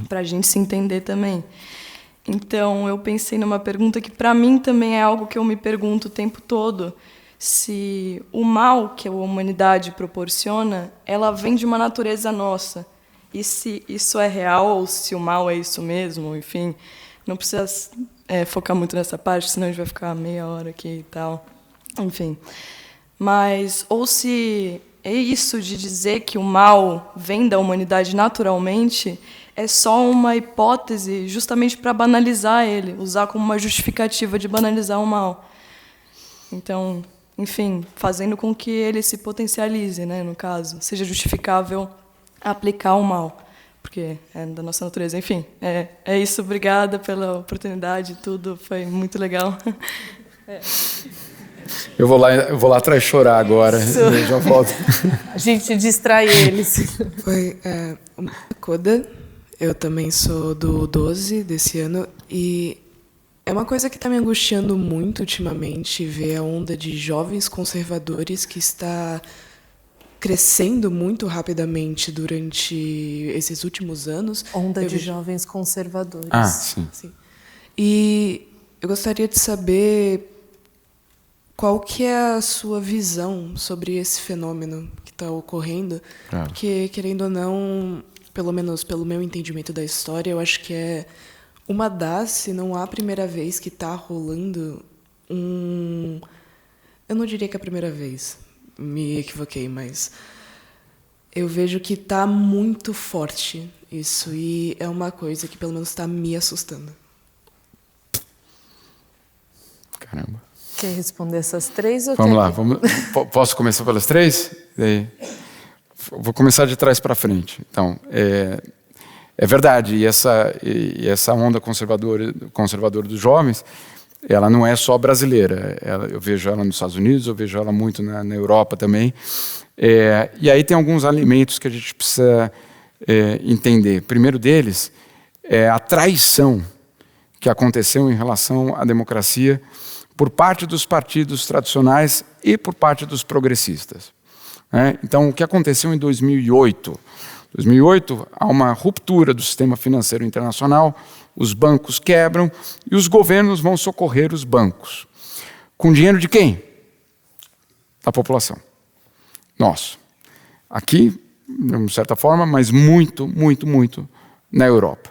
Para a gente se entender também. Então eu pensei numa pergunta que para mim também é algo que eu me pergunto o tempo todo, se o mal que a humanidade proporciona, ela vem de uma natureza nossa. E se isso é real ou se o mal é isso mesmo, enfim, não precisa focar muito nessa parte, senão a gente vai ficar meia hora aqui e tal. Enfim. Mas, ou se é isso de dizer que o mal vem da humanidade naturalmente, é só uma hipótese justamente para banalizar ele, usar como uma justificativa de banalizar o mal. Então, enfim, fazendo com que ele se potencialize, né, no caso, seja justificável aplicar o mal, porque é da nossa natureza. Enfim, é isso. Obrigada pela oportunidade, tudo foi muito legal. Eu vou lá atrás chorar agora, eu já volto. A gente distrai eles. Oi, Koda, eu também sou do 12 desse ano e é uma coisa que está me angustiando muito ultimamente, ver a onda de jovens conservadores que está crescendo muito rapidamente durante esses últimos anos. Onda de jovens conservadores. Ah, sim. E eu gostaria de saber qual que é a sua visão sobre esse fenômeno que está ocorrendo. Claro. Porque, querendo ou não, pelo menos pelo meu entendimento da história, eu acho que é uma das, se não a primeira vez que está rolando eu não diria que é a primeira vez, me equivoquei, mas eu vejo que está muito forte isso, e é uma coisa que pelo menos está me assustando. Caramba. Quer responder essas três? Ou Vamos lá, posso começar pelas três? Vou começar de trás para frente. Então, é verdade, e essa onda conservadora dos jovens, ela não é só brasileira. Eu vejo ela nos Estados Unidos, eu vejo ela muito na Europa também. E aí tem alguns elementos que a gente precisa entender. O primeiro deles é a traição que aconteceu em relação à democracia por parte dos partidos tradicionais e por parte dos progressistas. Então, o que aconteceu em 2008? Em 2008, há uma ruptura do sistema financeiro internacional, os bancos quebram e os governos vão socorrer os bancos. Com dinheiro de quem? Da população. Nosso. Aqui, de certa forma, mas muito, muito, muito na Europa.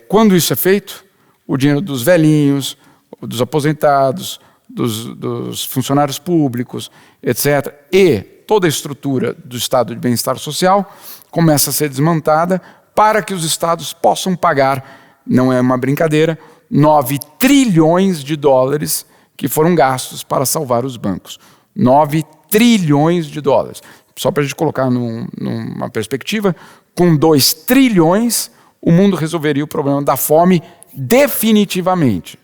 Quando isso é feito, o dinheiro dos velhinhos, dos aposentados, dos funcionários públicos, etc., e toda a estrutura do estado de bem-estar social começa a ser desmontada para que os estados possam pagar, não é uma brincadeira, 9 trilhões de dólares que foram gastos para salvar os bancos. 9 trilhões de dólares. Só para a gente colocar numa perspectiva, com 2 trilhões, o mundo resolveria o problema da fome definitivamente.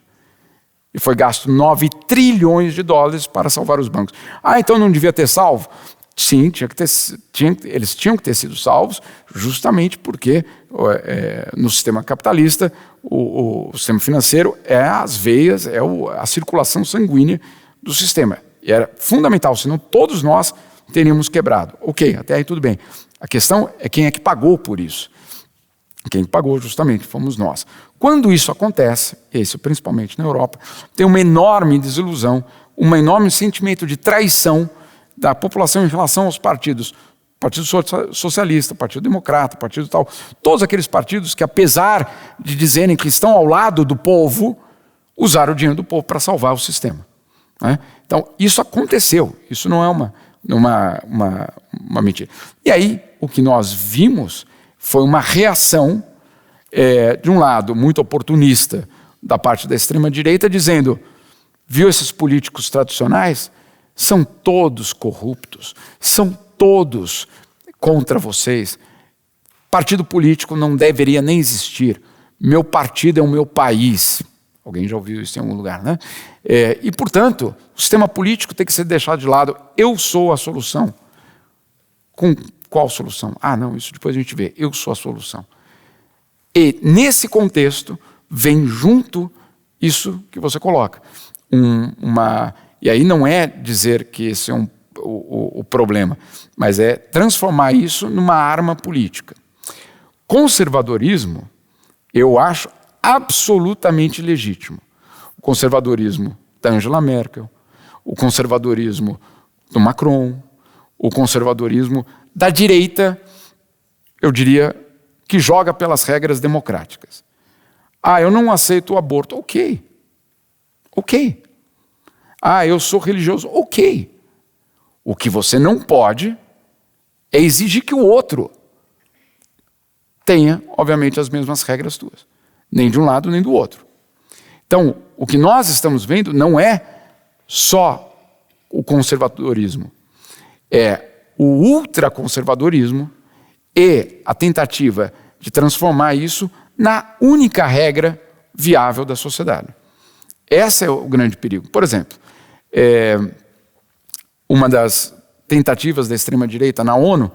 E foi gasto 9 trilhões de dólares para salvar os bancos. Então não devia ter salvo? Sim, eles tinham que ter sido salvos, justamente porque no sistema capitalista, o sistema financeiro é as veias, é a circulação sanguínea do sistema. E era fundamental, senão todos nós teríamos quebrado. Ok, até aí tudo bem. A questão é quem é que pagou por isso. Quem pagou justamente fomos nós. Quando isso acontece, isso principalmente na Europa, tem uma enorme desilusão, um enorme sentimento de traição da população em relação aos partidos. Partido Socialista, Partido Democrata, Partido tal. Todos aqueles partidos que, apesar de dizerem que estão ao lado do povo, usaram o dinheiro do povo para salvar o sistema. Então, isso aconteceu. Isso não é uma mentira. E aí, o que nós vimos foi uma reação, de um lado, muito oportunista, da parte da extrema-direita, dizendo, viu esses políticos tradicionais? São todos corruptos, são todos contra vocês. Partido político não deveria nem existir. Meu partido é o meu país. Alguém já ouviu isso em algum lugar, né? E, portanto, o sistema político tem que ser deixado de lado. Eu sou a solução. Com qual solução? Ah, não, isso depois a gente vê. Eu sou a solução. E, nesse contexto, vem junto isso que você coloca. E aí não é dizer que esse é o problema, mas é transformar isso numa arma política. Conservadorismo, eu acho absolutamente legítimo. O conservadorismo da Angela Merkel, o conservadorismo do Macron, o conservadorismo da direita, eu diria, que joga pelas regras democráticas. Ah, eu não aceito o aborto. Ok. Ah, eu sou religioso. Ok. O que você não pode é exigir que o outro tenha, obviamente, as mesmas regras tuas. Nem de um lado, nem do outro. Então, o que nós estamos vendo não é só o conservadorismo. É o ultraconservadorismo e a tentativa de transformar isso na única regra viável da sociedade. Esse é o grande perigo. Por exemplo, uma das tentativas da extrema-direita na ONU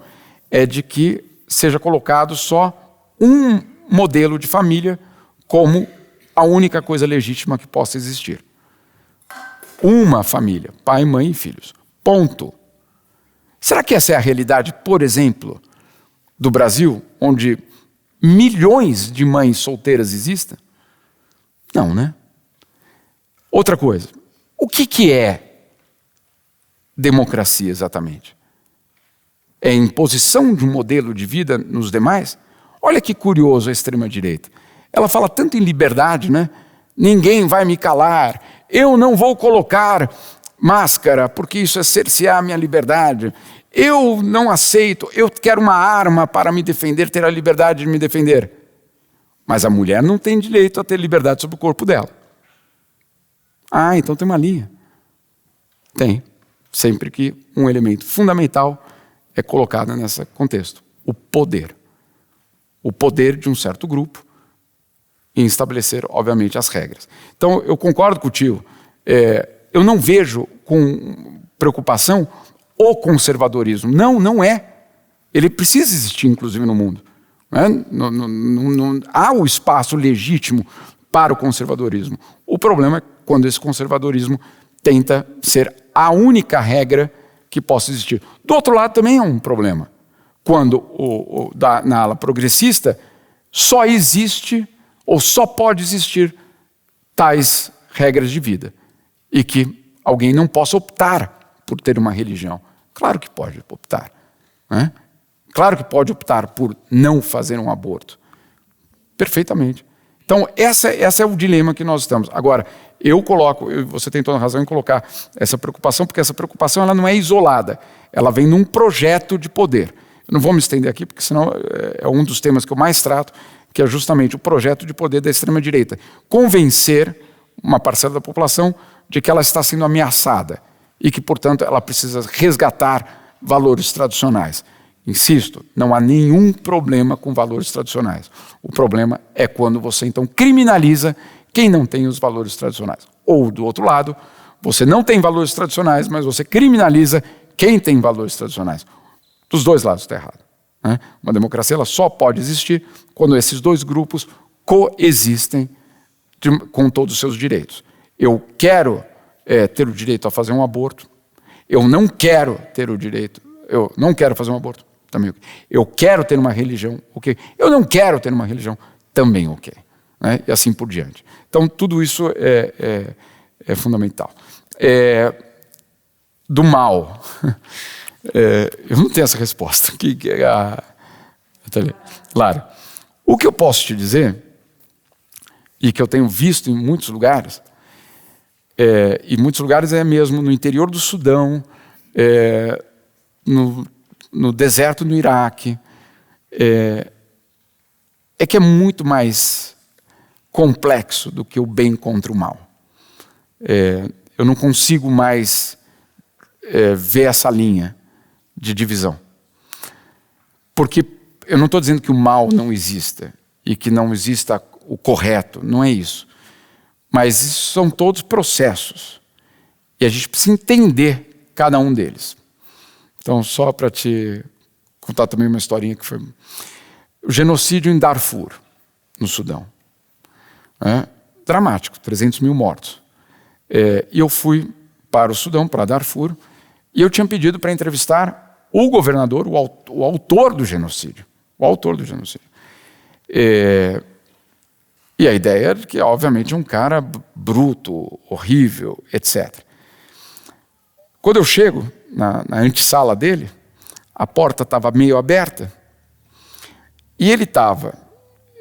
é de que seja colocado só um modelo de família como a única coisa legítima que possa existir. Uma família, pai, mãe e filhos. Ponto. Será que essa é a realidade, por exemplo, do Brasil, onde milhões de mães solteiras existem? Não, né? Outra coisa, o que é democracia exatamente? É a imposição de um modelo de vida nos demais? Olha que curioso a extrema-direita. Ela fala tanto em liberdade, né? Ninguém vai me calar, eu não vou colocar máscara, porque isso é cercear a minha liberdade. Eu não aceito, eu quero uma arma para me defender, ter a liberdade de me defender. Mas a mulher não tem direito a ter liberdade sobre o corpo dela. Ah, então tem uma linha. Tem, sempre que um elemento fundamental é colocado nesse contexto. O poder. O poder de um certo grupo em estabelecer, obviamente, as regras. Então, eu concordo contigo. Eu não vejo com preocupação o conservadorismo. Não é. Ele precisa existir, inclusive, no mundo. Não há o espaço legítimo para o conservadorismo. O problema é quando esse conservadorismo tenta ser a única regra que possa existir. Do outro lado também é um problema. Quando na ala progressista só existe ou só pode existir tais regras de vida e que alguém não possa optar por ter uma religião. Claro que pode optar, né? Claro que pode optar por não fazer um aborto. Perfeitamente. Então, essa é o dilema que nós estamos. Agora, você tem toda a razão em colocar essa preocupação, porque essa preocupação ela não é isolada. Ela vem num projeto de poder. Eu não vou me estender aqui, porque senão é um dos temas que eu mais trato, que é justamente o projeto de poder da extrema-direita. Convencer uma parcela da população de que ela está sendo ameaçada e que, portanto, ela precisa resgatar valores tradicionais. Insisto, não há nenhum problema com valores tradicionais. O problema é quando você, então, criminaliza quem não tem os valores tradicionais. Ou, do outro lado, você não tem valores tradicionais, mas você criminaliza quem tem valores tradicionais. Dos dois lados está errado, né? Uma democracia ela só pode existir quando esses dois grupos coexistem com todos os seus direitos. Eu quero ter o direito a fazer um aborto, eu não quero ter o direito, eu não quero fazer um aborto, também ok. Eu quero ter uma religião, ok. Eu não quero ter uma religião, também ok. Né? E assim por diante. Então, tudo isso é fundamental. Do mal, eu não tenho essa resposta. Lara, o que eu posso te dizer, e que eu tenho visto em muitos lugares, e muitos lugares é mesmo no interior do Sudão, no deserto no Iraque, é que é muito mais complexo do que o bem contra o mal. Eu não consigo mais ver essa linha de divisão. Porque eu não estou dizendo que o mal não exista e que não exista o correto, não é isso. Mas isso são todos processos. E a gente precisa entender cada um deles. Então, só para te contar também uma historinha que foi... O genocídio em Darfur, no Sudão. Dramático, 300 mil mortos. E eu fui para o Sudão, para Darfur, e eu tinha pedido para entrevistar o governador, o autor do genocídio. O autor do genocídio. E a ideia era que, obviamente, é um cara bruto, horrível, etc. Quando eu chego na antessala dele, a porta estava meio aberta, e ele estava,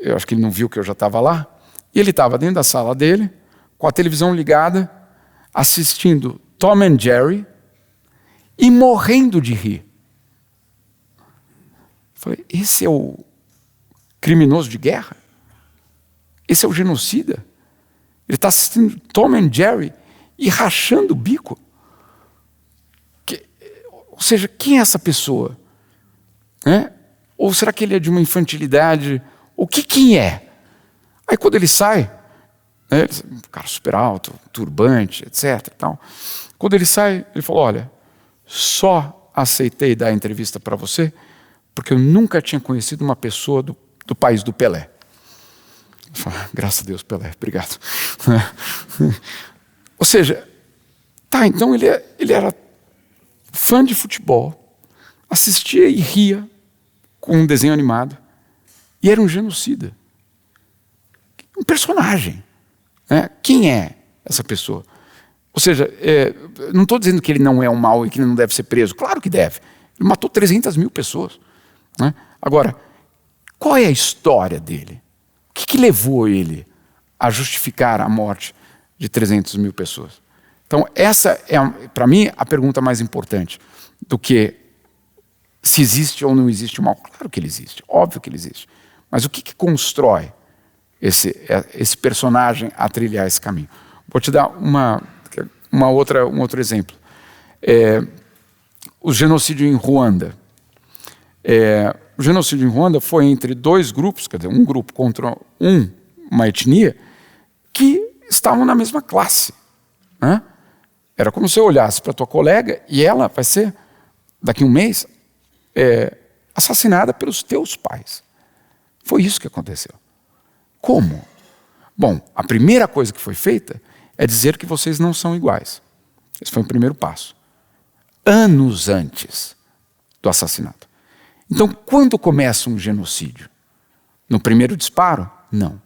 eu acho que ele não viu que eu já estava lá, e ele estava dentro da sala dele, com a televisão ligada, assistindo Tom and Jerry, e morrendo de rir. Eu falei, esse é o criminoso de guerra? Esse é o genocida? Ele está assistindo Tom and Jerry e rachando o bico? Ou seja, quem é essa pessoa? Ou será que ele é de uma infantilidade? Quem é? Aí quando ele sai, um cara super alto, turbante, etc. Tal. Quando ele sai, ele falou, olha, só aceitei dar a entrevista para você porque eu nunca tinha conhecido uma pessoa do país do Pelé. Eu falei, graças a Deus, Pelé, obrigado. Ou seja, então ele era fã de futebol, assistia e ria com um desenho animado, e era um genocida. Um personagem. Quem é essa pessoa? Ou seja, não estou dizendo que ele não é um mau e que ele não deve ser preso. Claro que deve. Ele matou 300 mil pessoas. Agora, qual é a história dele? O que levou ele a justificar a morte de 300 mil pessoas? Então, essa é, para mim, a pergunta mais importante do que se existe ou não existe o mal. Claro que ele existe, óbvio que ele existe. Mas o que constrói esse personagem a trilhar esse caminho? Vou te dar um outro exemplo. O genocídio em Ruanda. O genocídio em Ruanda foi entre dois grupos, quer dizer, um grupo contra uma etnia, que estavam na mesma classe. Era como se eu olhasse para a tua colega e ela vai ser, daqui a um mês, assassinada pelos teus pais. Foi isso que aconteceu. Como? Bom, a primeira coisa que foi feita é dizer que vocês não são iguais. Esse foi o primeiro passo. Anos antes do assassinato. Então, quando começa um genocídio? No primeiro disparo? Não.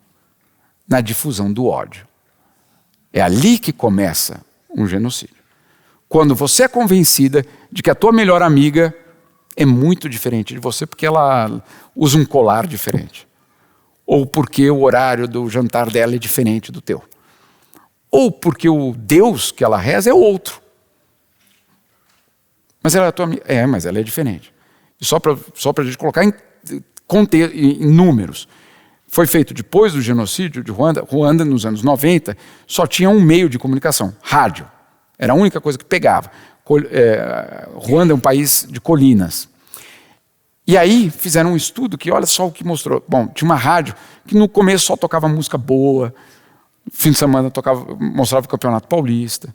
Na difusão do ódio. É ali que começa um genocídio. Quando você é convencida de que a tua melhor amiga é muito diferente de você porque ela usa um colar diferente. Ou porque o horário do jantar dela é diferente do teu. Ou porque o Deus que ela reza é outro. Mas ela é a tua amiga. Mas ela é diferente. E só para a gente colocar em números. Foi feito depois do genocídio de Ruanda. Ruanda, nos anos 90, só tinha um meio de comunicação, rádio. Era a única coisa que pegava. Ruanda é um país de colinas. E aí fizeram um estudo que, olha só o que mostrou. Bom, tinha uma rádio que no começo só tocava música boa, fim de semana mostrava o Campeonato Paulista.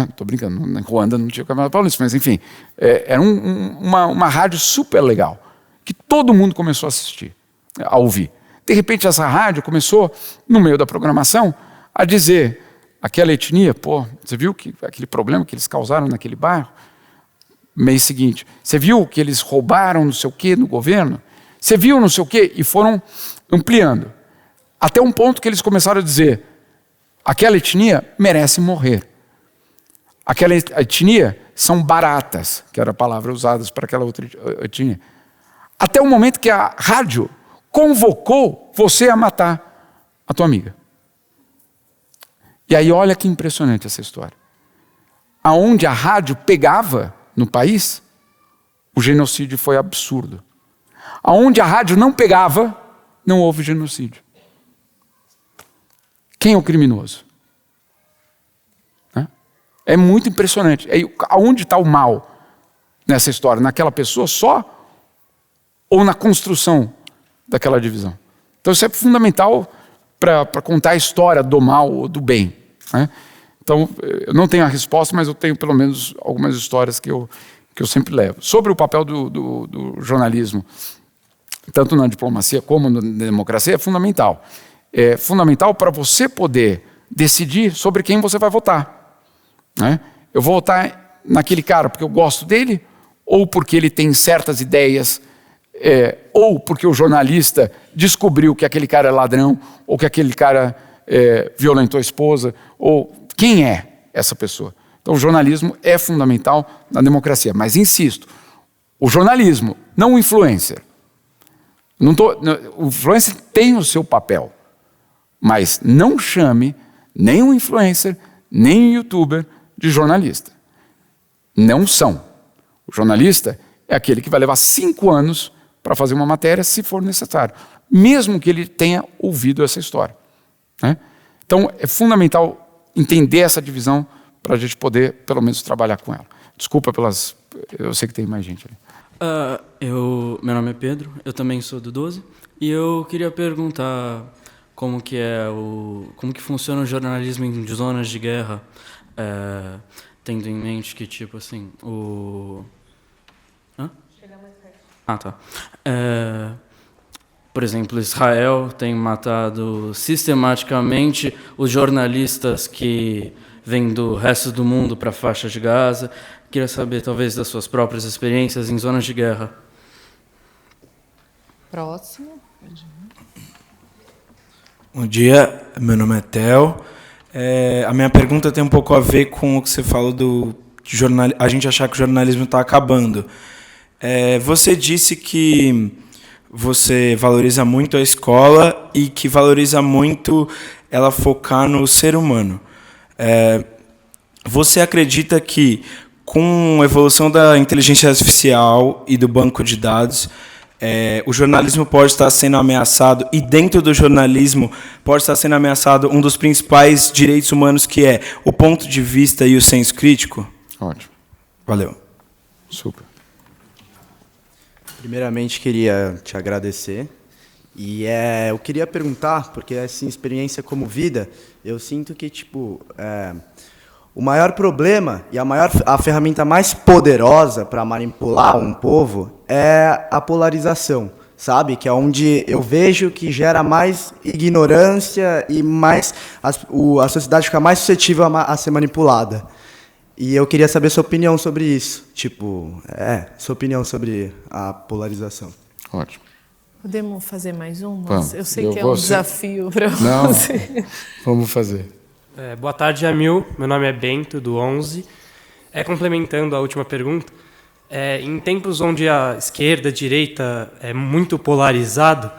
Estou brincando, na Ruanda não tinha o Campeonato Paulista, mas enfim, era uma rádio super legal, que todo mundo começou a assistir, a ouvir. De repente essa rádio começou, no meio da programação, a dizer, aquela etnia, você viu aquele problema que eles causaram naquele bairro? Mês seguinte, você viu que eles roubaram não sei o quê no governo? Você viu não sei o quê? E foram ampliando. Até um ponto que eles começaram a dizer, aquela etnia merece morrer. Aquela etnia são baratas, que era a palavra usada para aquela outra etnia. Até o momento que a rádio convocou você a matar a tua amiga. E aí olha que impressionante essa história. Aonde a rádio pegava no país, o genocídio foi absurdo. Aonde a rádio não pegava, não houve genocídio. Quem é o criminoso? É muito impressionante. Aonde está o mal nessa história? Naquela pessoa só? Ou na construção daquela divisão? Então isso é fundamental para contar a história do mal ou do bem, né? Então, eu não tenho a resposta, mas eu tenho pelo menos algumas histórias que eu sempre levo. Sobre o papel do jornalismo, tanto na diplomacia como na democracia, é fundamental. É fundamental para você poder decidir sobre quem você vai votar, né? Eu vou votar naquele cara porque eu gosto dele, ou porque ele tem certas ideias, ou porque o jornalista descobriu que aquele cara é ladrão, ou que aquele cara violentou a esposa, ou quem é essa pessoa. Então o jornalismo é fundamental na democracia, mas insisto, o jornalismo, não o influencer. O influencer tem o seu papel, mas não chame nem o influencer, nem o youtuber de jornalista. Não são. O jornalista é aquele que vai levar 5 anos para fazer uma matéria, se for necessário, mesmo que ele tenha ouvido essa história, né? Então, é fundamental entender essa divisão para a gente poder, pelo menos, trabalhar com ela. Desculpa eu sei que tem mais gente ali. Meu nome é Pedro, eu também sou do 12, e eu queria perguntar como que funciona o jornalismo em zonas de guerra, tendo em mente que, tipo assim, tá. Por exemplo, Israel tem matado sistematicamente os jornalistas que vêm do resto do mundo para a faixa de Gaza. Queria saber, talvez, das suas próprias experiências em zonas de guerra. Próximo. Bom dia, meu nome é Theo. A minha pergunta tem um pouco a ver com o que você falou a gente achar que o jornalismo está acabando. Você disse que você valoriza muito a escola e que valoriza muito ela focar no ser humano. Você acredita que, com a evolução da inteligência artificial e do banco de dados, o jornalismo pode estar sendo ameaçado, e dentro do jornalismo pode estar sendo ameaçado um dos principais direitos humanos, que é o ponto de vista e o senso crítico? Ótimo. Valeu. Super. Primeiramente, queria te agradecer. E eu queria perguntar, porque essa experiência como vida, eu sinto que o maior problema e a ferramenta mais poderosa para manipular um povo é a polarização, sabe? Que é onde eu vejo que gera mais ignorância e mais a sociedade fica mais suscetível a ser manipulada. E eu queria saber sua opinião sobre isso. Sua opinião sobre a polarização. Ótimo. Podemos fazer mais uma? Vamos. Eu sei que é um desafio para você. Não, vamos fazer. Boa tarde, Jamil. Meu nome é Bento, do 11. Complementando a última pergunta, em tempos onde a esquerda, a direita é muito polarizado,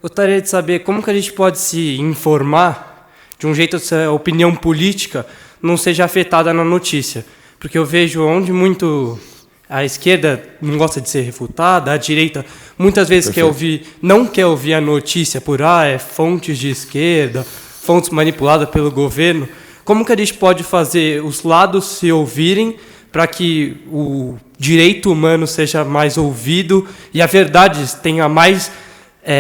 gostaria de saber como que a gente pode se informar de um jeito que a opinião política não seja afetada na notícia. Porque eu vejo onde muito a esquerda não gosta de ser refutada, a direita muitas vezes não quer ouvir a notícia por fontes de esquerda, fontes manipuladas pelo governo. Como que a gente pode fazer os lados se ouvirem para que o direito humano seja mais ouvido e a verdade tenha mais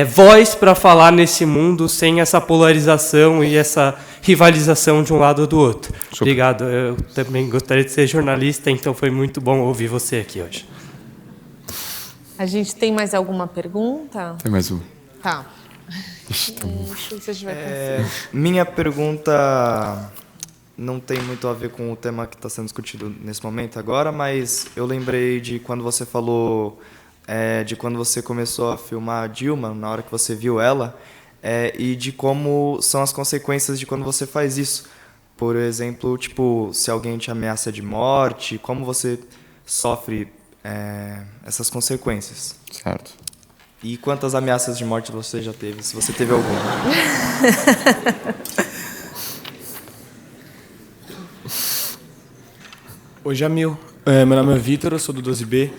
voz para falar nesse mundo, sem essa polarização e essa rivalização de um lado ou do outro? Super. Obrigado. Eu também gostaria de ser jornalista, então foi muito bom ouvir você aqui hoje. A gente tem mais alguma pergunta? Tem mais uma. Tá. Minha pergunta não tem muito a ver com o tema que está sendo discutido nesse momento agora, mas eu lembrei de quando você falou de quando você começou a filmar a Dilma, na hora que você viu ela, e de como são as consequências de quando você faz isso. Por exemplo, se alguém te ameaça de morte, como você sofre essas consequências. Certo. E quantas ameaças de morte você já teve, se você teve alguma? Oi, Jamil. Meu nome é Vitor, eu sou do 12B.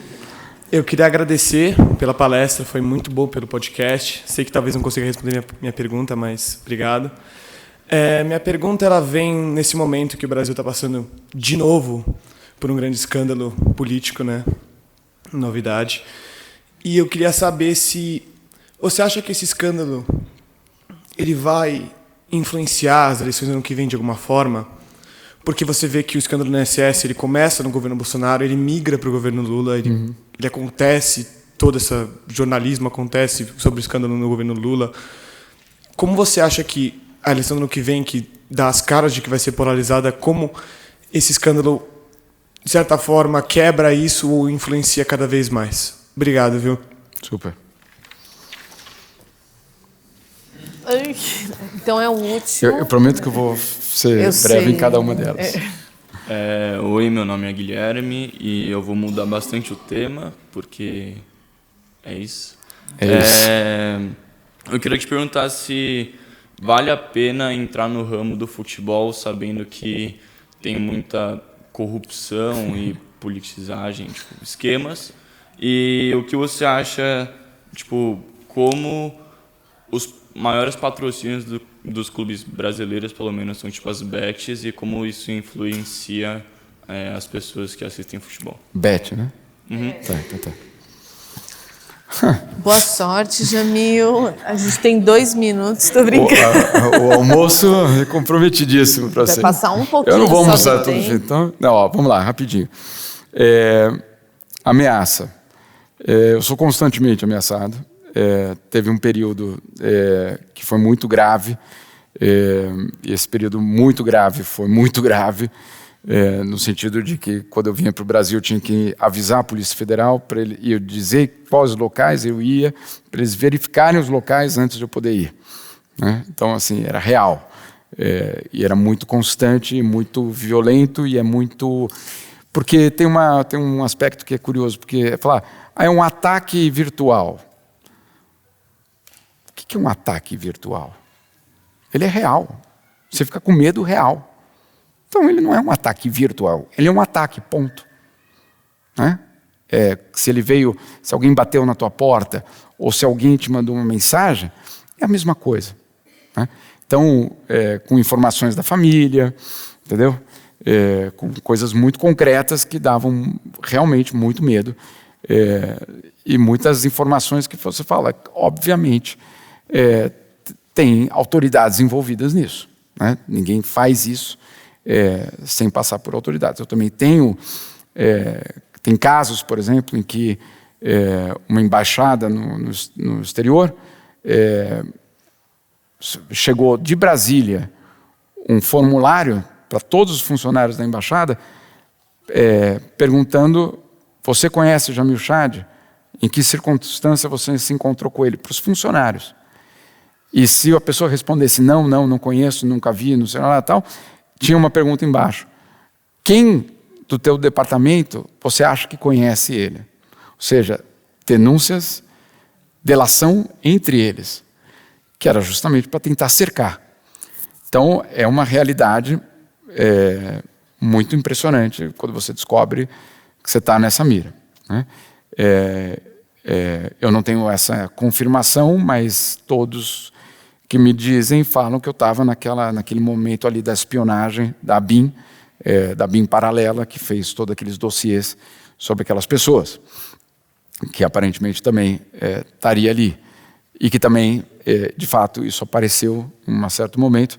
Eu queria agradecer pela palestra, foi muito bom pelo podcast. Sei que talvez não consiga responder minha pergunta, mas obrigado. Minha pergunta ela vem nesse momento que o Brasil está passando de novo por um grande escândalo político, né? Novidade. E eu queria saber se você acha que esse escândalo ele vai influenciar as eleições do ano que vem de alguma forma? Porque você vê que o escândalo do INSS, ele começa no governo Bolsonaro, ele migra para o governo Lula, ele acontece, todo esse jornalismo acontece sobre o escândalo no governo Lula. Como você acha que a eleição do ano que vem, que dá as caras de que vai ser polarizada, como esse escândalo, de certa forma, quebra isso ou influencia cada vez mais? Obrigado, viu? Super. Então é o último. Eu prometo que eu vou ser breve em cada uma delas. Oi, meu nome é Guilherme e eu vou mudar bastante o tema, porque é isso. Eu queria te perguntar se vale a pena entrar no ramo do futebol sabendo que tem muita corrupção e politicagem, tipo, esquemas, e o que você acha, tipo, como os maiores patrocínios dos clubes brasileiros, pelo menos, são tipo as bets, e como isso influencia as pessoas que assistem futebol. Bet, né? Tá. Boa sorte, Jamil. A gente tem 2 minutos, tô brincando. O almoço é comprometidíssimo para você. Vai passar um pouquinho. Eu não vou almoçar tudo. Então, não, vamos lá, rapidinho. Ameaça. Eu sou constantemente ameaçado. Teve um período que foi muito grave. E esse período muito grave foi muito grave. No sentido de que, quando eu vinha para o Brasil, eu tinha que avisar a Polícia Federal para ele, e eu dizer quais locais eu ia, para eles verificarem os locais antes de eu poder ir. Né? Então, assim, era real. E era muito constante, muito violento, e é muito... Porque tem um aspecto que é curioso, porque é falar, é um ataque virtual. O que é um ataque virtual? Ele é real. Você fica com medo real. Então, ele não é um ataque virtual, ele é um ataque, ponto. Né? Se alguém bateu na tua porta, ou se alguém te mandou uma mensagem, é a mesma coisa. Né? Então, com informações da família, entendeu? Com coisas muito concretas que davam realmente muito medo. E muitas informações que você fala, obviamente, tem autoridades envolvidas nisso. Né? Ninguém faz isso sem passar por autoridades. Eu também tenho... tem casos, por exemplo, em que uma embaixada no exterior chegou de Brasília um formulário para todos os funcionários da embaixada perguntando: você conhece Jamil Chad? Em que circunstância você se encontrou com ele? Para os funcionários. E se a pessoa respondesse não conheço, nunca vi, não sei lá, tal, tinha uma pergunta embaixo: quem do teu departamento você acha que conhece ele? Ou seja, denúncias, delação entre eles, que era justamente para tentar cercar. Então, é uma realidade muito impressionante quando você descobre que você está nessa mira. Né? Eu não tenho essa confirmação, mas todos que me dizem falam que eu estava naquele momento ali da espionagem da BIM paralela, que fez todos aqueles dossiês sobre aquelas pessoas, que aparentemente também estaria ali. E que também, de fato, isso apareceu em um certo momento,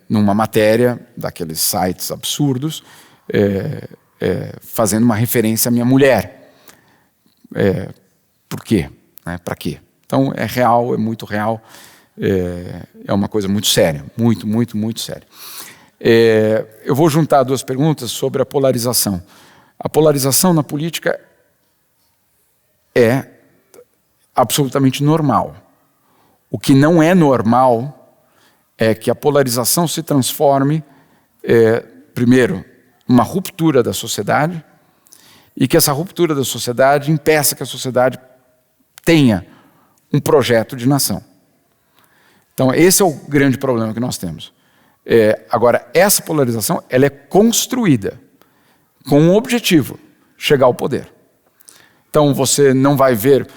numa matéria daqueles sites absurdos, fazendo uma referência à minha mulher. Por quê? Para quê? Então, é real, é muito real, é uma coisa muito séria, muito, muito, muito séria. Eu vou juntar 2 perguntas sobre a polarização. A polarização na política é absolutamente normal. O que não é normal é que a polarização se transforme, primeiro, numa ruptura da sociedade, e que essa ruptura da sociedade impeça que a sociedade tenha um projeto de nação. Então, esse é o grande problema que nós temos. Agora, essa polarização ela é construída com um objetivo: chegar ao poder. Então, você não vai ver...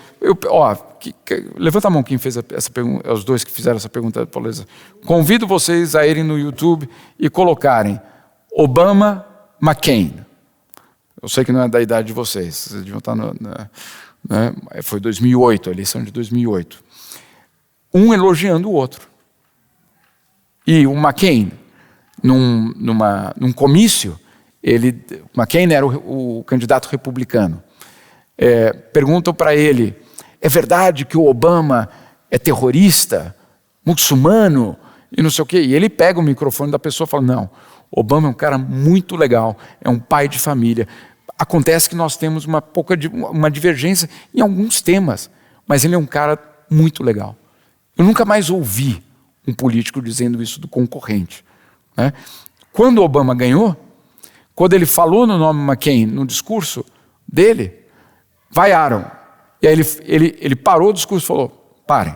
levanta a mão quem fez essa pergunta, os 2 que fizeram essa pergunta da polarização. Convido vocês a irem no YouTube e colocarem Obama, McCain. Eu sei que não é da idade de vocês, vocês deviam estar foi 2008, a eleição de 2008. Um elogiando o outro. E o McCain, num comício, McCain era o candidato republicano. Perguntam para ele, é verdade que o Obama é terrorista, muçulmano e não sei o quê? E ele pega o microfone da pessoa e fala, não, Obama é um cara muito legal, é um pai de família. Acontece que nós temos uma divergência em alguns temas, mas ele é um cara muito legal. Eu nunca mais ouvi um político dizendo isso do concorrente, né? Quando o Obama ganhou, quando ele falou no nome McCain no discurso dele, vaiaram. E aí ele parou o discurso e falou, parem.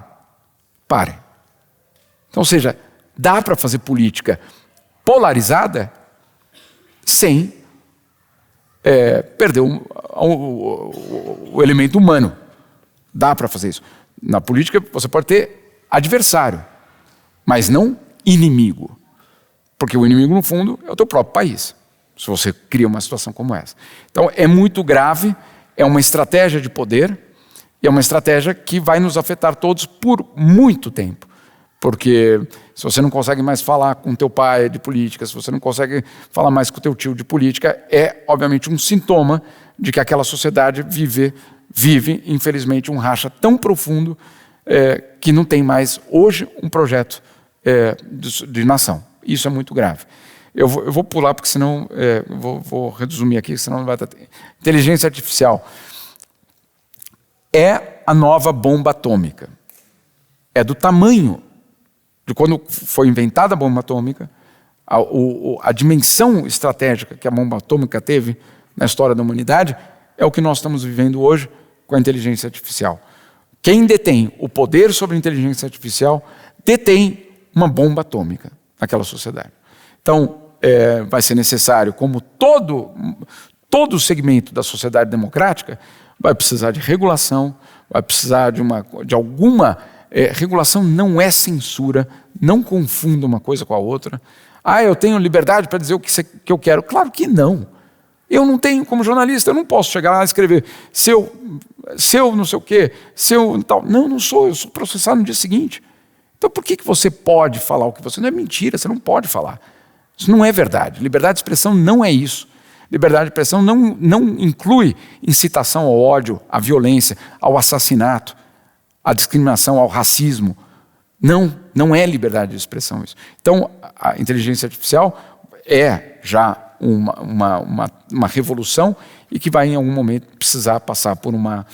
Então, ou seja, dá para fazer política polarizada sem perder o elemento humano. Dá para fazer isso. Na política você pode ter adversário, mas não inimigo. Porque o inimigo, no fundo, é o teu próprio país, se você cria uma situação como essa. Então, é muito grave, é uma estratégia de poder, e é uma estratégia que vai nos afetar todos por muito tempo. Porque se você não consegue mais falar com teu pai de política, se você não consegue falar mais com teu tio de política, é, obviamente, um sintoma de que aquela sociedade vive, infelizmente, um racha tão profundo que não tem mais, hoje, um projeto de nação. Isso é muito grave. Eu vou pular, porque senão, vou resumir aqui, senão não vai dar tempo. Inteligência artificial é a nova bomba atômica. É do tamanho de quando foi inventada a bomba atômica, a dimensão estratégica que a bomba atômica teve na história da humanidade, é o que nós estamos vivendo hoje com a inteligência artificial. Quem detém o poder sobre a inteligência artificial detém uma bomba atômica naquela sociedade. Então, vai ser necessário, como todo segmento da sociedade democrática, vai precisar de regulação, vai precisar de alguma... regulação não é censura, não confunda uma coisa com a outra. Eu tenho liberdade para dizer o que eu quero. Claro que não. Eu não tenho, como jornalista, eu não posso chegar lá e escrever seu não sei o quê, seu tal. Não sou, eu sou processado no dia seguinte. Então por que você pode falar o que você... Não é mentira, você não pode falar. Isso não é verdade. Liberdade de expressão não é isso. Liberdade de expressão não inclui incitação ao ódio, à violência, ao assassinato, à discriminação, ao racismo. Não é liberdade de expressão isso. Então, a inteligência artificial é já uma revolução e que vai, em algum momento, precisar passar por uma...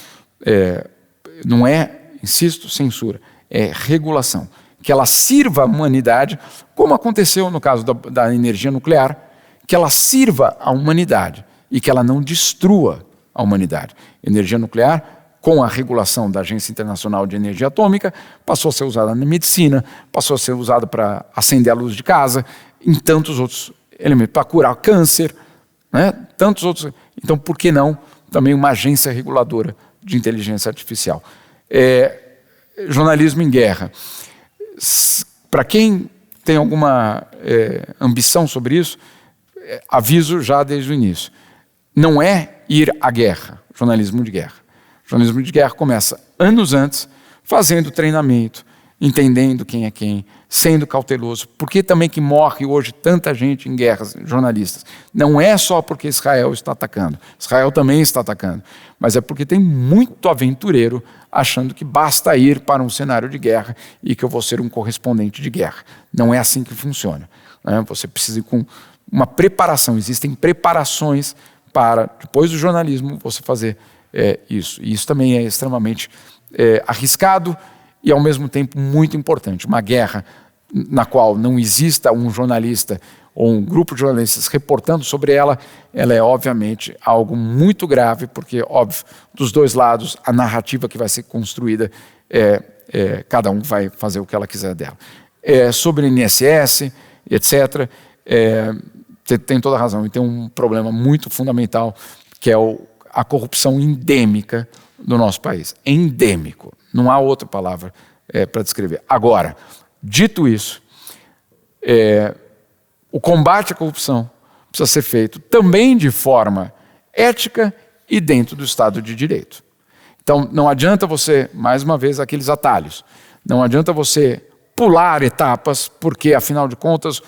não é, insisto, censura, é regulação. Que ela sirva a humanidade, como aconteceu no caso da energia nuclear, que ela sirva a humanidade e que ela não destrua a humanidade. Energia nuclear, com a regulação da Agência Internacional de Energia Atômica, passou a ser usada na medicina, passou a ser usada para acender a luz de casa, em tantos outros elementos, para curar câncer, né? Tantos outros. Então, por que não também uma agência reguladora de inteligência artificial? Jornalismo em guerra. Para quem tem alguma ambição sobre isso, aviso já desde o início. Não é ir à guerra, jornalismo de guerra. Jornalismo de guerra começa anos antes, fazendo treinamento, entendendo quem é quem, sendo cauteloso. Por que também que morre hoje tanta gente em guerras, jornalistas? Não é só porque Israel está atacando. Israel também está atacando. Mas é porque tem muito aventureiro achando que basta ir para um cenário de guerra e que eu vou ser um correspondente de guerra. Não é assim que funciona, né? Você precisa ir com uma preparação. Existem preparações para, depois do jornalismo, você fazer isso. E isso também é extremamente arriscado e, ao mesmo tempo, muito importante. Uma guerra na qual não exista um jornalista ou um grupo de jornalistas reportando sobre ela, ela é, obviamente, algo muito grave, porque, óbvio, dos dois lados, a narrativa que vai ser construída, cada um vai fazer o que ela quiser dela. Sobre o INSS, etc., tem toda a razão. E tem um problema muito fundamental, que é a corrupção endêmica do nosso país. É endêmico. Não há outra palavra para descrever. Agora, dito isso, o combate à corrupção precisa ser feito também de forma ética e dentro do Estado de Direito. Então, não adianta você, mais uma vez, aqueles atalhos. Não adianta você pular etapas, porque, afinal de contas,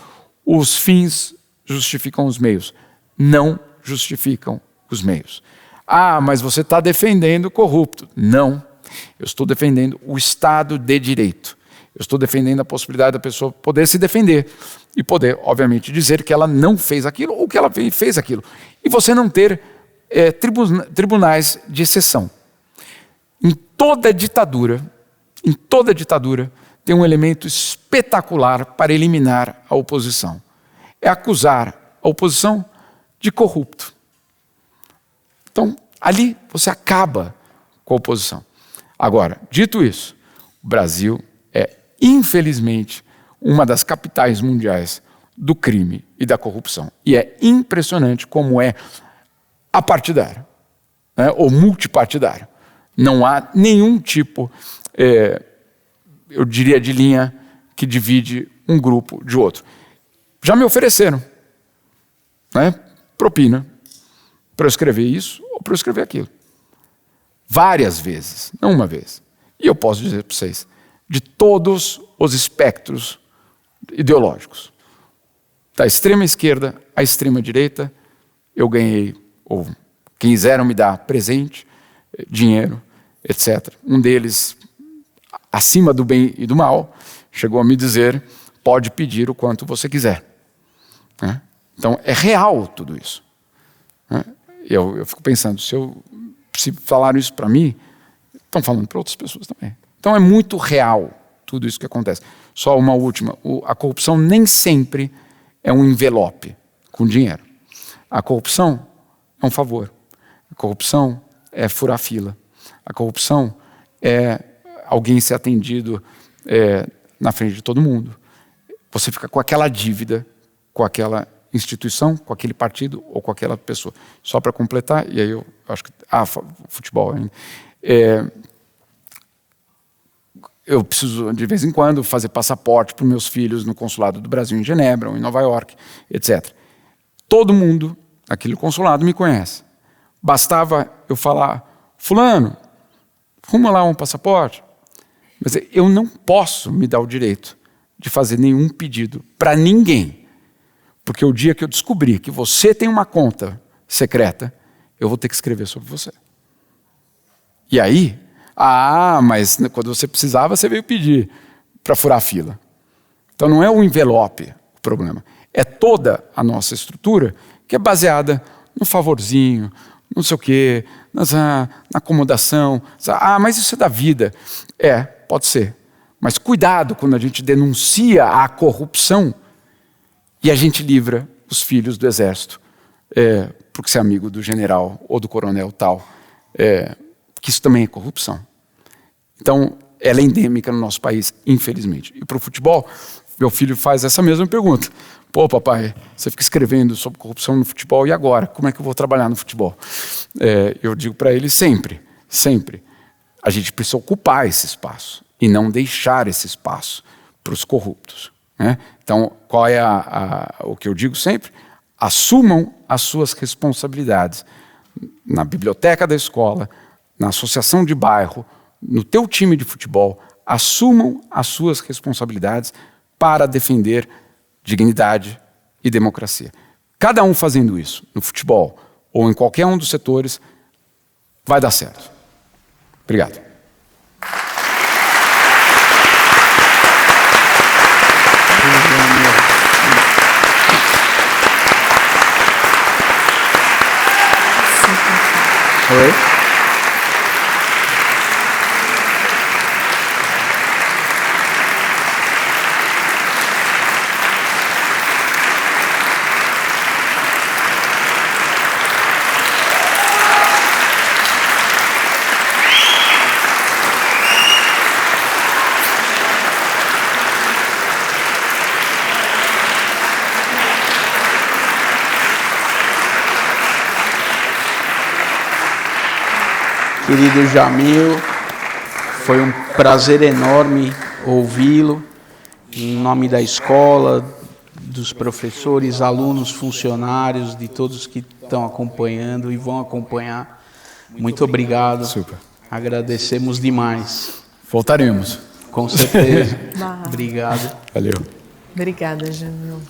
os fins justificam os meios. Não justificam os meios. Ah, mas você está defendendo o corrupto. Não. Eu estou defendendo o Estado de Direito. Eu estou defendendo a possibilidade da pessoa poder se defender e poder, obviamente, dizer que ela não fez aquilo ou que ela fez aquilo. E você não ter tribunais de exceção. Em toda ditadura, tem um elemento espetacular para eliminar a oposição. É acusar a oposição de corrupto. Então, ali você acaba com a oposição. Agora, dito isso, o Brasil é, infelizmente, uma das capitais mundiais do crime e da corrupção. E é impressionante como é apartidário, né, ou multipartidário. Não há nenhum tipo, eu diria, de linha que divide um grupo de outro. Já me ofereceram, né, propina para eu escrever isso ou para eu escrever aquilo. Várias vezes, não uma vez. E eu posso dizer para vocês, de todos os espectros ideológicos, da extrema esquerda à extrema direita, eu ganhei, ou quiseram me dar presente, dinheiro, etc. Um deles, acima do bem e do mal, chegou a me dizer, pode pedir o quanto você quiser. Né? Então, é real tudo isso. Né? Eu fico pensando, se falaram isso para mim, estão falando para outras pessoas também. Então, é muito real tudo isso que acontece. Só uma última, a corrupção nem sempre é um envelope com dinheiro. A corrupção é um favor. A corrupção é furar fila. A corrupção é alguém ser atendido na frente de todo mundo. Você fica com aquela dívida, com aquela instituição, com aquele partido ou com aquela pessoa. Só para completar, e aí eu acho que... futebol ainda. Eu preciso, de vez em quando, fazer passaporte para os meus filhos no consulado do Brasil em Genebra ou em Nova York, etc. Todo mundo naquele consulado me conhece. Bastava eu falar, fulano, arruma lá um passaporte. Mas eu não posso me dar o direito de fazer nenhum pedido para ninguém. Porque o dia que eu descobrir que você tem uma conta secreta, eu vou ter que escrever sobre você. E aí, mas quando você precisava, você veio pedir para furar a fila. Então não é o envelope o problema. É toda a nossa estrutura que é baseada no favorzinho, não sei o quê, na acomodação. Mas isso é da vida. Pode ser. Mas cuidado quando a gente denuncia a corrupção e a gente livra os filhos do exército, porque você é amigo do general ou do coronel tal, que isso também é corrupção. Então, ela é endêmica no nosso país, infelizmente. E para o futebol, meu filho faz essa mesma pergunta. Pô, papai, você fica escrevendo sobre corrupção no futebol, e agora? Como é que eu vou trabalhar no futebol? Eu digo para ele sempre, a gente precisa ocupar esse espaço e não deixar esse espaço para os corruptos. Né? Então, qual é o que eu digo sempre? Assumam as suas responsabilidades na biblioteca da escola, na associação de bairro, no teu time de futebol. Assumam as suas responsabilidades para defender dignidade e democracia. Cada um fazendo isso, no futebol ou em qualquer um dos setores, vai dar certo. Obrigado. Oi? Querido Jamil, foi um prazer enorme ouvi-lo, em nome da escola, dos professores, alunos, funcionários, de todos que estão acompanhando e vão acompanhar. Muito obrigado. Super. Agradecemos demais. Voltaremos. Com certeza. Obrigado. Valeu. Obrigada, Jamil.